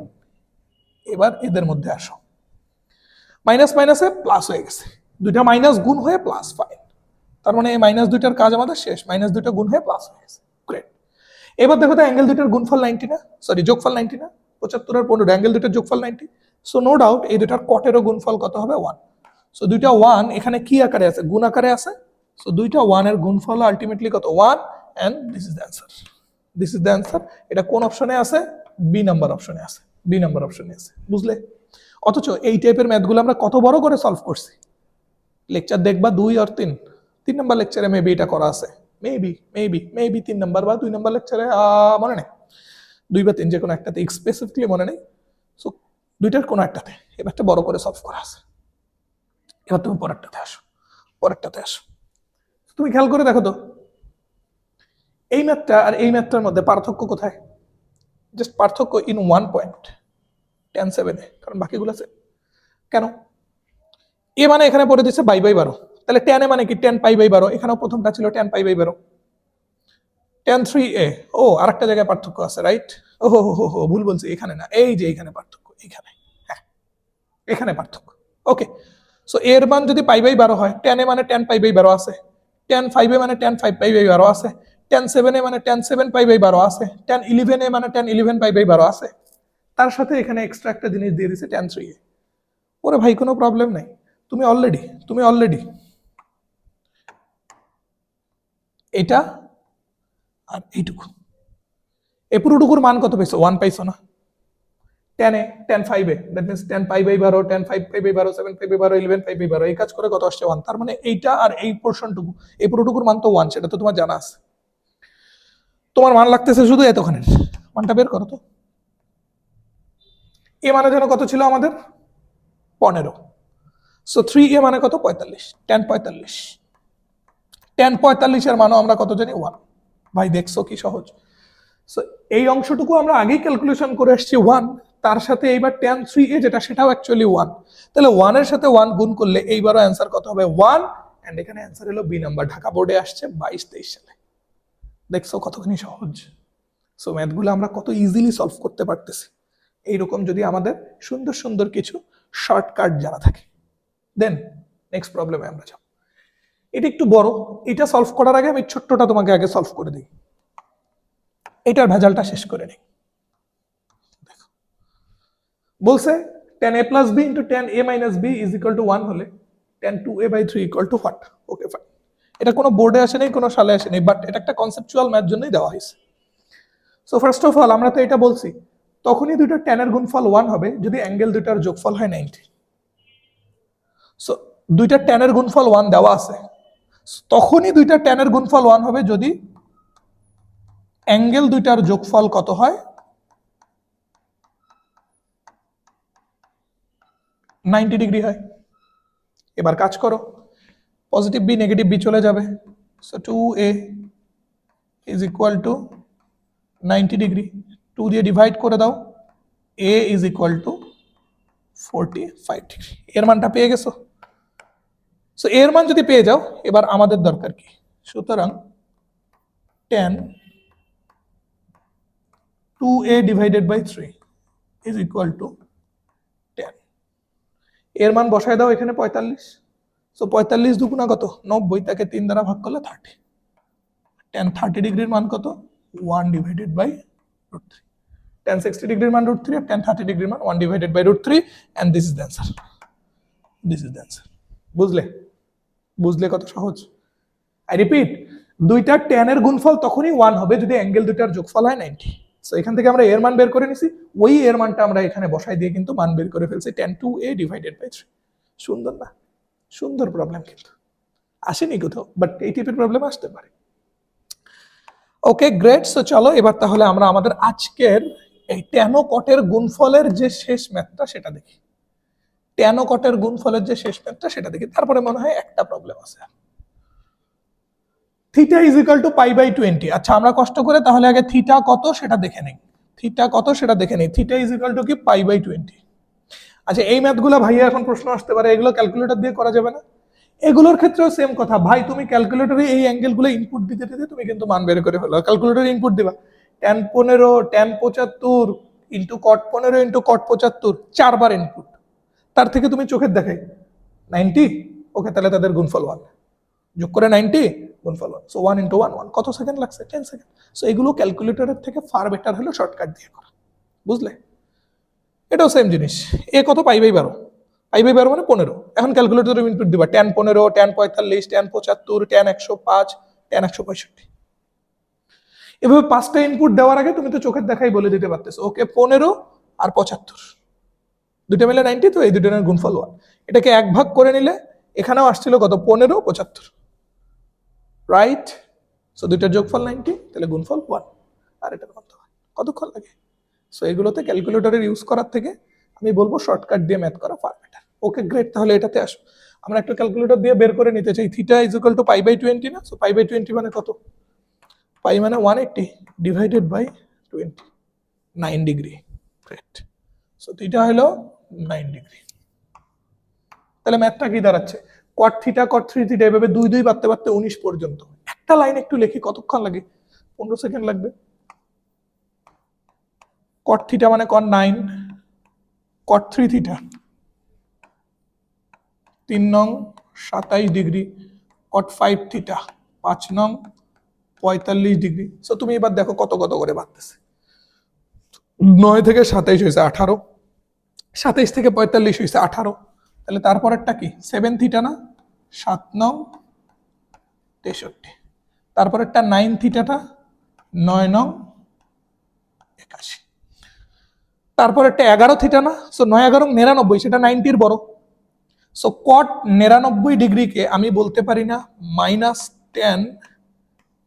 এবার এদের মধ্যে আসো, মাইনাস মাইনাসে প্লাস হয়ে গেছে, দুইটা মাইনাস গুণ হয়ে প্লাস, ফাইন। তার মানে এই মাইনাস দুইটার কাজ আমাদের শেষ, মাইনাস দুইটা গুণ হয়ে প্লাস হয়ে গেছে, গ্রেট। এবার দেখো তো অ্যাঙ্গেল দুইটার গুণফল 90 না, সরি যোগফল 90 না, 75 আর 15 অ্যাঙ্গেল দুইটার যোগফল 90। সো নো ডাউট এই দুইটার কটেরও গুণফল কত হবে 1। সো দুইটা 1 এখানে কি আকারে আছে, গুণ আকারে আছে। সো দুইটা 1 এর গুণফল আলটিমেটলি কত 1, and this is the answer, this is the answer. এটা কোন অপশনে আছে, বি নাম্বার অপশনে আছে, বি নাম্বার অপশনে আছে, বুঝলে। অথচ এই টাইপের ম্যাথগুলো আমরা কত বড় করে সলভ করছি, লেকচার দেখবা 2 আর 3 নাম্বার লেকচারে মেবি এটা করা আছে, মেবি 3 নাম্বার বা 2 নাম্বার লেকচারে, মনে নেই 2 বা 3 যে কোনো একটাতে, স্পেসিফিকলি মনে নেই। সো দুইটার কোনো একটাতে এবারটা বড় করে সলভ করা আছে। এবার তুমি পরেরটাতে আসো, পরেরটাতে আসো। তুমি খেয়াল করে দেখো তো এই ম্যাথটা আর এই ম্যাথটার মধ্যে পার্থক্য কোথায়, জাস্ট পার্থক্য ইন 1 পয়েন্ট, tan 7 এ, কারণ বাকিগুলো আছে কেন। এ মানে এখানে পড়ে দিচ্ছে বাই বাই 12, তাহলে tan এ মানে কি tan পাই বাই 12, এখানেও প্রথমটা ছিল tan pi by 12। tan 3a, ও আরেকটা জায়গায় পার্থক্য আছে, রাইট। ও হো ভুল বলছি, এখানে না, এই যে এখানে পার্থক্য, এখানে, হ্যাঁ এখানে পার্থক্য, ওকে। সো এর মান যদি পাই বাই 12 হয়, tan এ মানে tan পাই বাই 12 আছে, tan 5 এ মানে tan 5 পাই বাই 12 আছে, tan 7 এ মানে tan 7 পাই বাই 12 আছে, tan 11 এ মানে tan 11 পাই বাই 12 আছে, তার সাথে এখানে এক্সট্রা একটা জিনিস দিয়ে দিছে tan 3a। ওরে ভাই কোনো প্রবলেম নাই, তুমি অলরেডি এটা আর এইটুকু, এই পুরোটুকুর মান কত পাইছো, 1 পাইছো না। tan a tan 5 a that means tan pi by 12, tan 5 pi by 12, 7 pi by 12, 11 pi by 12, এই কাজ করে কত আসছে 1। তার মানে এইটা আর এই পোরশনটুকু, এই পুরোটুকুর মান তো 1, সেটা তো তোমার জানা আছে। তোমার মান লাগতেছে শুধু এতখানের, মানটা বের করো তো। এ মানে যেন কত ছিল আমাদের 15, সো 3a মানে কত 45, tan 45, tan 45 এর মানও আমরা কত জানি 1। ভাই দেখছো কি সহজ। সো এই অংশটুকু আমরা আগেই ক্যালকুলেশন করে আসছি 1, তার সাথে এইবার tan 3a যেটা সেটাও অ্যাকচুয়ালি 1, তাহলে 1 এর সাথে 1 গুণ করলে এইবারও অ্যান্সার কত হবে 1, এন্ড এখানে অ্যান্সার হলো বি নাম্বার, ঢাকা বোর্ডে আসছে 22-23 সালে। দেখছো কতখানি সহজ। সো ম্যাথগুলো আমরা কত ইজিলি সলভ করতে পারতেছি এইরকম যদি আমাদের সুন্দর সুন্দর কিছু শর্টকাট জানা থাকে। দেন নেক্সট প্রবলেমে আমরা যাব। এটা একটু বড়, এটা সলভ করার আগে আমি ছোট্টটা তোমাকে আগে সলভ করে দিই, এটার ভেজালটা শেষ করে নিই। দেখো বলছে tan a plus b into tan a minus b is equal to 1 হলে tan 2a by 3 equal to what? Okay fine, এটা কোনো বোর্ডে আসে নাই, কোনো সালে আসে নাই, বাট এটা একটা কনসেপচুয়াল ম্যাথ জন্যই দেওয়া হয়েছে। সো ফার্স্ট অফ অল আমরা তো এটা বলছি তখনই দুইটা tan এর গুণফল 1 হবে যদি অ্যাঙ্গেল দুইটার যোগফল হয় 90। সো দুইটা tan এর গুণফল 1 দেওয়া আছে, তখনই দুইটা tan এর গুণফল 1 হবে যদি অ্যাঙ্গেল দুইটার যোগফল কত হয় 90 ডিগ্রি হয়। এবার কাজ করো, পজিটিভ বি নেগেটিভ বি চলে যাবে, so 2a is equal two 90 degree, 2 দিয়ে ডিভাইড করে দাও, a is equal two 45 degree. এর মানটা পেয়ে গেছো। সো এর মান যদি পেয়ে যাও, এবার আমাদের দরকার কি, সুতরাং tan 2a divided by 3 is equal to 10। এর মান বসায় দাও এখানে 45, সো 45 দুগুণা কত 90, তাকে 3 দ্বারা ভাগ করলে 30, tan 30 ডিগ্রির মান কত 1 ডিভাইডেড বাই √3, tan 60 ডিগ্রির মান √3 আর tan 30 ডিগ্রির মান 1 divided by √3, and this is the answer, this is the answer. বুঝলে কত সহজ। আই রিপিট, দুইটা tan এর গুণফল তখনই 1 হবে যদি অ্যাঙ্গেল দুইটার যোগফল হয় 90। সো এখান থেকে আমরা এর মান বের করে নিছি, ওই এর মানটা আমরা এখানে বসাই দিয়ে কিন্তু মান বের করে ফেলছি tan 2a ডিভাইডেড বাই 3। সুন্দর না, সুন্দর প্রবলেম, কিন্তু আসেনি কোথাও, বাট এই টাইপের প্রবলেম আসতে পারে। ওকে গ্রেট। সো চলো এবার তাহলে আমরা আমাদের আজকের এই tan ও cot এর গুণফলের যে শেষ ম্যাথটা সেটা দেখি, tan ও cot এর গুণফলের যে শেষ ম্যাথটা সেটা দেখি, তারপরে মনে হয় একটা প্রবলেম আছে। Theta is equal to pi by 20। আচ্ছা আমরা কষ্ট করে তাহলে আগে থিটা কত সেটা দেখে নেই, থিটা কত সেটা দেখে নেই। থিটা ইজ ইকুয়াল টু কি পাই বাই 20। আচ্ছা এই ম্যাথগুলো ভাইয়া এখন প্রশ্ন আসতে পারে, এগুলো ক্যালকুলেটর দিয়ে করা যাবে না? এগুলোর ক্ষেত্রেও সেম কথা ভাই, তুমি ক্যালকুলেটরে এই অ্যাঙ্গেলগুলো ইনপুট দিতে দিতে তুমি কিন্তু মান বের করে ফেলো। ক্যালকুলেটরে ইনপুট দিবা tan 15, tan 75, into cot 15 into cot 75, 4 বার ইনপুট, তার থেকে তুমি চোখের দেখাই 90, ওকে তাহলে তাদের গুণফল 1, যোগ করে 90 গুণফল 1, সো 1 ইন্টু 1 1, কত সেকেন্ড লাগছে? 10 সেকেন্ড। সো এগুলো ক্যালকুলেটরের থেকে ফার বেটার হলো শর্টকাট দিয়ে করা, বুঝলে? এটাও সেম জিনিস, এ কত? পাই বাই 12, পাই বাই 12 মানে 15। এখন ক্যালকুলেটরে ইনপুট দিবা tan 15, tan 45, tan 75, tan 105, tan 165। এভাবে 5টা ইনপুট দেওয়ার আগে তুমি তো চোখের দেখাই বলে দিতে পারতেছো, ওকে 15 আর 75, দুটো মিলে 90, তো এই দুজনের গুণফল 1। এটাকে এক ভাগ করে নিলে এখানেও আসছিল কত? 15 75, রাইট? সো দুইটার যোগফল 90, তাহলে গুণফল 1। আর এটা কতক্ষণ লাগে? সো এগুলোতে ক্যালকুলেটরের ইউজ করার থেকে আমি বলবো শর্টকাট দিয়ে ম্যাথ করা ফার বেটার। ওকে গ্রেট, তাহলে এটাতে আসো। আমরা একটা ক্যালকুলেটর দিয়ে বের করে নিতে চাই theta is equal to pi by 20 না? সো পাই বাই 20 মানে কত? পাই মানে 180 divided by 20, 9 degree. Great. So theta হলো 9 ডিগ্রি। তাহলে ম্যাথটা কি দাঁড়াচ্ছে? কট থিটা কট 3 থিটা, এভাবে 2 2 বাড়তে বাড়তে 19 পর্যন্ত। একটা লাইন একটু লিখি, কতক্ষণ লাগে? 15 সেকেন্ড লাগবে। কট থিটা মানে কট 9, কট 3 থিটা 3 নং 27 ডিগ্রি, কট 5 থিটা 5 নং 45 ডিগ্রি। সো তুমি এবার দেখো কত কত করে বাড়তেছে। 9 থেকে 27 হয়েছে 18, 27 থেকে 45 হয়েছে 18, তাহলে তারপরেরটা কি? 7 থিটা না? 7 নং 63, তারপরেরটা 9 থিটাটা 9 নং 81, তারপরেরটা 11 থিটা না? সো 9 11 99, সেটা 90-র বড়। সো কট 99 ডিগ্রিকে আমি বলতে পারি না -10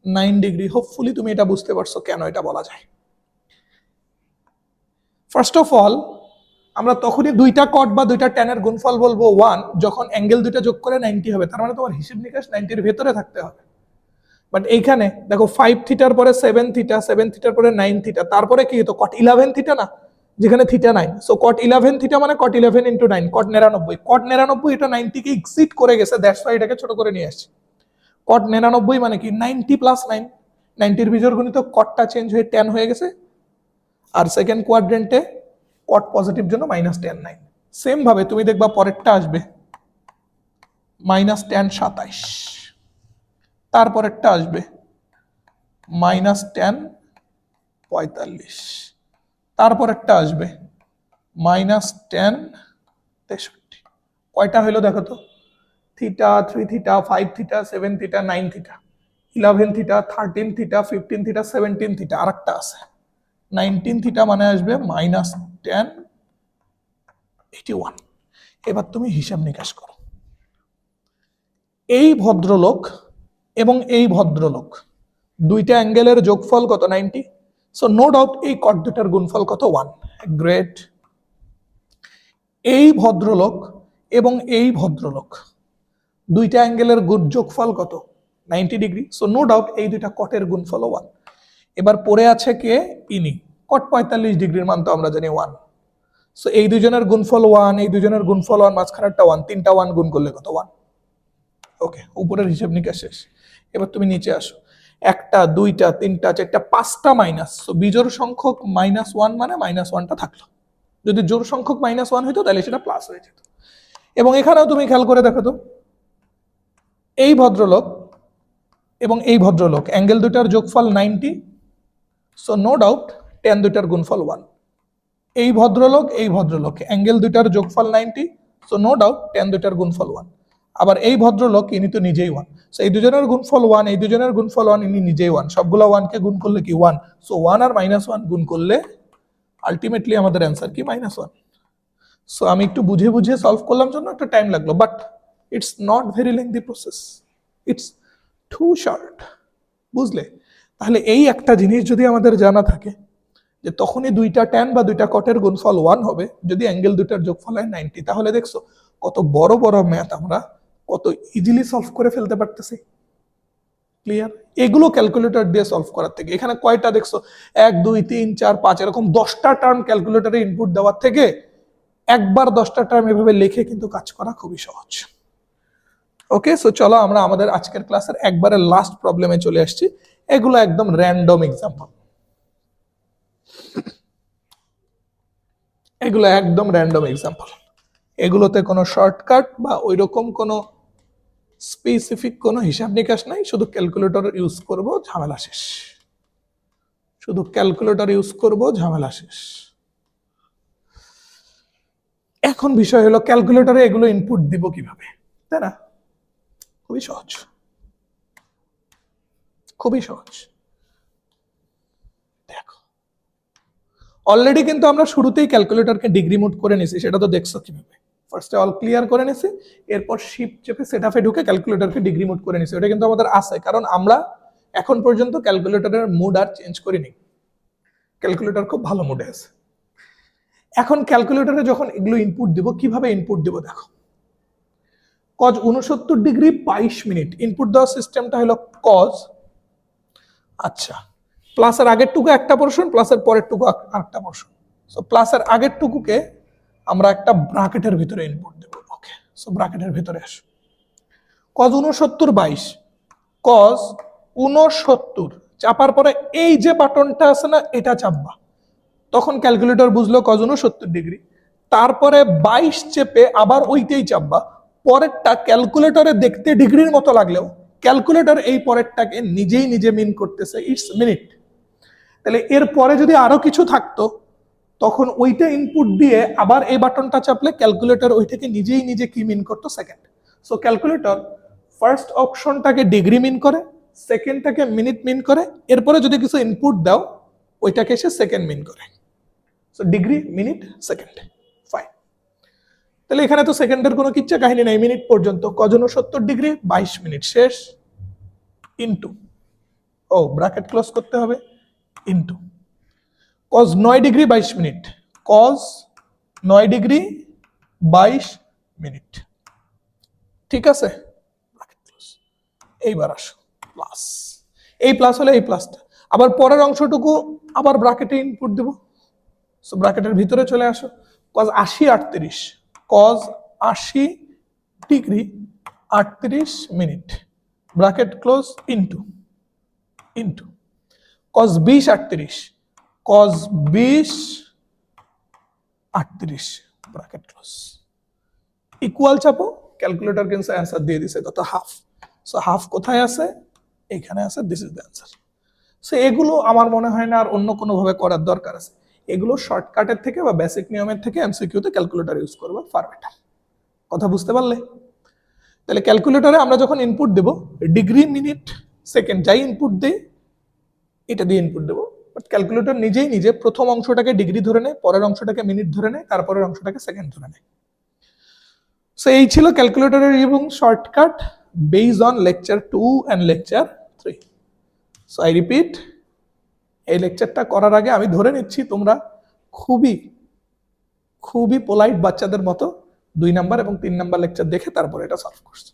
9 ডিগ্রি। হোপফুলি তুমি এটা বুঝতে পারছো কেন এটা বলা যায়। ফার্স্ট অফ অল, আমরা তখনই দুইটা কট বা দুইটা ট্যানের গুণফল বলবো 1 যখন অ্যাঙ্গেল দুইটা যোগ করে 90 হবে, তার মানে তোমার হিসাব নিকাশ 90-র ভেতরে থাকতে হবে। বাট এইখানে দেখো 5 থিটার পরে 7 থিটা, 7 থিটার পরে 9 থিটা, তারপরে কি হতো? কট 11 থিটা না, যেখানে থিটা 9। সো কট 11 থিটা মানে কট 11 ইন্টু 9, কট 99। কট 99 এটা 90 কে এক্সিড করে গেছে, দ্যাটস ওয়াই এটাকে ছোট করে নিয়ে আসছি। কট 99 মানে কি? 90 প্লাস 9, 90-র বীজগণিত কটটা চেঞ্জ হয়ে 10 হয়ে গেছে, আর সেকেন্ড কোয়াড্রেন্টে কট পজিটিভ জন্য -10 9। সেম ভাবে তুমি দেখবা পরেরটা আসবে -10 27, তারপরেরটা আসবে -10 45, তারপরেরটা আসবে -10 63। কয়টা হইলো দেখো তো? Theta 3 theta 5 theta 7 theta 9 theta 11 theta 13 theta 15 theta 17 theta, আর একটা আছে 19 থিটা মানে আসবে -10 81। এবার তুমি হিসাব নিকাশ করো, এই ভদ্রলোক এবং এই ভদ্রলোক দুইটা অ্যাঙ্গেলের যোগফল কত? 90। সো নো ডাউট এই কট দুটার গুণফল কত? 1। গ্রেট। এই ভদ্রলোক এবং এই ভদ্রলোক দুইটা অ্যাঙ্গেলের যোগফল কত? 90 ডিগ্রি। সো নো ডাউট এই দুইটা কটের গুণফল 1। এবার পড়ে আছে কে? ইনি। কট 45 ডিগ্রির মান তো আমরা জানি 1। সো এই দুজনের গুণফল 1, এই দুজনের গুণফল 1, মাঝখানেরটা 1, তিনটা 1 গুণ করলে কত? 1। ওকে, উপরের হিসাব নিকাশ শেষ। এবার তুমি নিচে আসো, একটা দুইটা তিনটা চারটা 5টা মাইনাস। সো বিজোড় সংখ্যক -1 মানে -1টা থাকলো। যদি জোড় সংখ্যক -1 হইতো তাহলে সেটা প্লাস হয়ে যেত। এবং এখানেও তুমি খেয়াল করে দেখো তো, এই ভদ্রলোক এবং এই ভদ্রলোক অ্যাঙ্গেল দুটার যোগফল 90। সো নো ডাউট tan দুটার গুণফল 1। এই ভদ্রলোক অ্যাঙ্গেল দুটার যোগফল 90। সো নো ডাউট tan দুটার গুণফল 1। আবার এই ভদ্রলোক ইনি তো নিজেই 1। সো এই দুজনের গুণফল 1, এই দুজনের গুণফল 1, ইনি নিজেই 1। সবগুলো 1 কে গুণ করলে কি? 1। সো 1 আর -1 গুণ করলে আলটিমেটলি আমাদের অ্যান্সার কি? -1। সো আমি একটু বুঝে বুঝে সলভ করলাম জন্য একটা টাইম লাগলো, but it's not very lengthy process, it's too short. বুঝলে? তাহলে এই একটা জিনিস যদি আমাদের জানা থাকে যে তখনই দুইটা ট্যান বা দুইটা কটের গুণফল 1 হবে যদি অ্যাঙ্গেল দুটার যোগফল হয় 90, তাহলে দেখছো কত বড় বড় ম্যাথ আমরা কত ইজিলি সলভ করে ফেলতে পারতেছি। ক্লিয়ার? এগুলো ক্যালকুলেটর দিয়ে সলভ করার থেকে এখানে কয়টা দেখছো? 1 2 3 4 5 এরকম 10টা টার্ম ক্যালকুলেটরে ইনপুট দেওয়ার থেকে একবার 10টা টার্ম এভাবে লিখে কিন্তু কাজ করা খুবই সহজ। ওকে, সো চলো আমরা আমাদের আজকের ক্লাসের একবারে লাস্ট প্রবলেমে চলে আসছি। এগুলো একদম র্যান্ডম এক্সাম্পল। এগুলো একদম র্যান্ডম এক্সাম্পল, এগুলোতে কোনো শর্টকাট বা ওইরকম কোনো স্পেসিফিক কোনো হিসাব নিকাশ নাই, শুধু ক্যালকুলেটর ইউজ করব, ঝামেলা শেষ। শুধু ক্যালকুলেটর ইউজ করব, ঝামেলা শেষ। এখন বিষয় হলো ক্যালকুলেটরে এগুলো ইনপুট দিব কিভাবে, তাই না? খুবই সহজ, খুবই সহজ। দেখো অলরেডি কিন্তু আমরা শুরুতেই ক্যালকুলেটরকে ডিগ্রি মোড করে নিছি, সেটা তো দেখছো কিভাবে। ফার্স্টে অল ক্লিয়ার করে নিছি, এরপর শিফট চেপে সেটআপে ঢুকে ক্যালকুলেটরকে ডিগ্রি মোড করে নিছি। ওটা কিন্তু আমাদের আছে, কারণ আমরা এখন পর্যন্ত ক্যালকুলেটরের মুড আর চেঞ্জ করিনি, ক্যালকুলেটর খুব ভালো মুডে আছে। এখন ক্যালকুলেটরে যখন এগুলো ইনপুট দিব, কিভাবে ইনপুট দিব দেখো। কজ 69 ডিগ্রি 22 মিনিট ইনপুট দেওয়ার সিস্টেমটা হলো কজ, আচ্ছা প্লাসের আগের টুকু একটা পোরশন, প্লাসের পরের টুকু আরেকটা পোরশন। সো প্লাসের আগের টুকুকে আমরা একটা ব্র্যাকেটের ভিতরে ইনপুট দেব। ওকে, সো ব্র্যাকেটের ভিতরে আসো। কজ 69 22, কজ 69 চাপার পরে এই যে বাটনটা আছে না, এটা চাপবা। তখন ক্যালকুলেটর বুঝলো কজ 69 ডিগ্রি। তারপরে 22 চেপে আবার ওইটাই চাপবা। পরেরটা ক্যালকুলেটরে দেখতে ডিগ্রির মতো লাগলেও ক্যালকুলেটর এই পরেরটাকে নিজেই নিজে মিন করতেছে, ইটস মিনিট। তাহলে এর পরে যদি আরো কিছু থাকতো, তখন ওইটা ইনপুট দিয়ে আবার এই বাটনটা চাপলে ক্যালকুলেটর ওইটাকে নিজেই নিজে কি মিন করতো, সেকেন্ড। সো ক্যালকুলেটর ফার্স্ট অপশনটাকে ডিগ্রি মিন করে, সেকেন্ডটাকে মিনিট মিন করে, এরপরে যদি কিছু ইনপুট দাও ওইটাকে সে সেকেন্ড মিন করে। So degree, minute, second, fine. তাহলে এখানে তো সেকেন্ডের কোনো কিচ্ছা কাহিনী নাই, মিনিট পর্যন্ত। কজ 69 ডিগ্রি 22 মিনিট শেষ, ইনটু, ও ব্র্যাকেট ক্লোজ করতে হবে, into cos 9 degree 22 minute, cos 9 degree 22 minute, ঠিক আছে। এইবার আসো প্লাস, এই প্লাস হলে এই প্লাসটা, আবার পরের অংশটুকু আবার ব্র্যাকেটে ইনপুট দেব। সো ব্র্যাকেটের ভিতরে চলে আসো। Cos 80 38, cos 80 degree 38 minute, bracket close, into, into cos 20 38, cos 20 38, bracket close, equal চাপো। ক্যালকুলেটর কিন্তু অ্যান্সার দিয়ে দিছে কত, হাফ। সো হাফ কোথায় আছে, এখানে আছে, this is the answer. So এগুলো আমার মনে হয় না আর অন্য কোনো ভাবে করার দরকার আছে। এগুলো শর্টকাটের থেকে বা বেসিক নিয়মের থেকে এমসিকিউতে ক্যালকুলেটর ইউজ করবে ফার বেটার। কথা বুঝতে পারলে? তাহলে ক্যালকুলেটরে আমরা যখন ইনপুট দেব, ডিগ্রি, মিনিট, সেকেন্ড যাই ইনপুট দেই এটা দিয়ে ইনপুট দেবো। বাট ক্যালকুলেটর নিজেই নিজে প্রথম অংশটাকে ডিগ্রি ধরে নেয়, পরের অংশটাকে মিনিট ধরে নেয়, তারপরের অংশটাকে সেকেন্ড ধরে নেয়। সো এই ছিল ক্যালকুলেটরের এবং shortcut based on lecture 2 and lecture 3। So I repeat, এই লেকচারটা করার আগে আমি ধরে নিচ্ছি তোমরা খুবই খুবই পোলাইট বাচ্চাদের মতো 2 নাম্বার এবং 3 নাম্বার লেকচার দেখে তারপরে এটা সলভ করছো।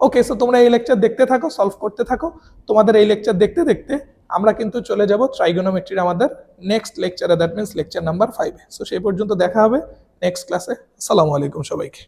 ওকে, সো তোমরা এই লেকচার দেখতে থাকো, সলভ করতে থাকো। তোমাদের এই লেকচার দেখতে দেখতে আমরা কিন্তু চলে যাব ট্রাইগোনোমেট্রির আমাদের নেক্সট লেকচারে, দ্যাট মিন্স লেকচার নাম্বার 5-এ। সো সেই পর্যন্ত দেখা হবে নেক্সট ক্লাসে। আসসালামু আলাইকুম সবাইকে।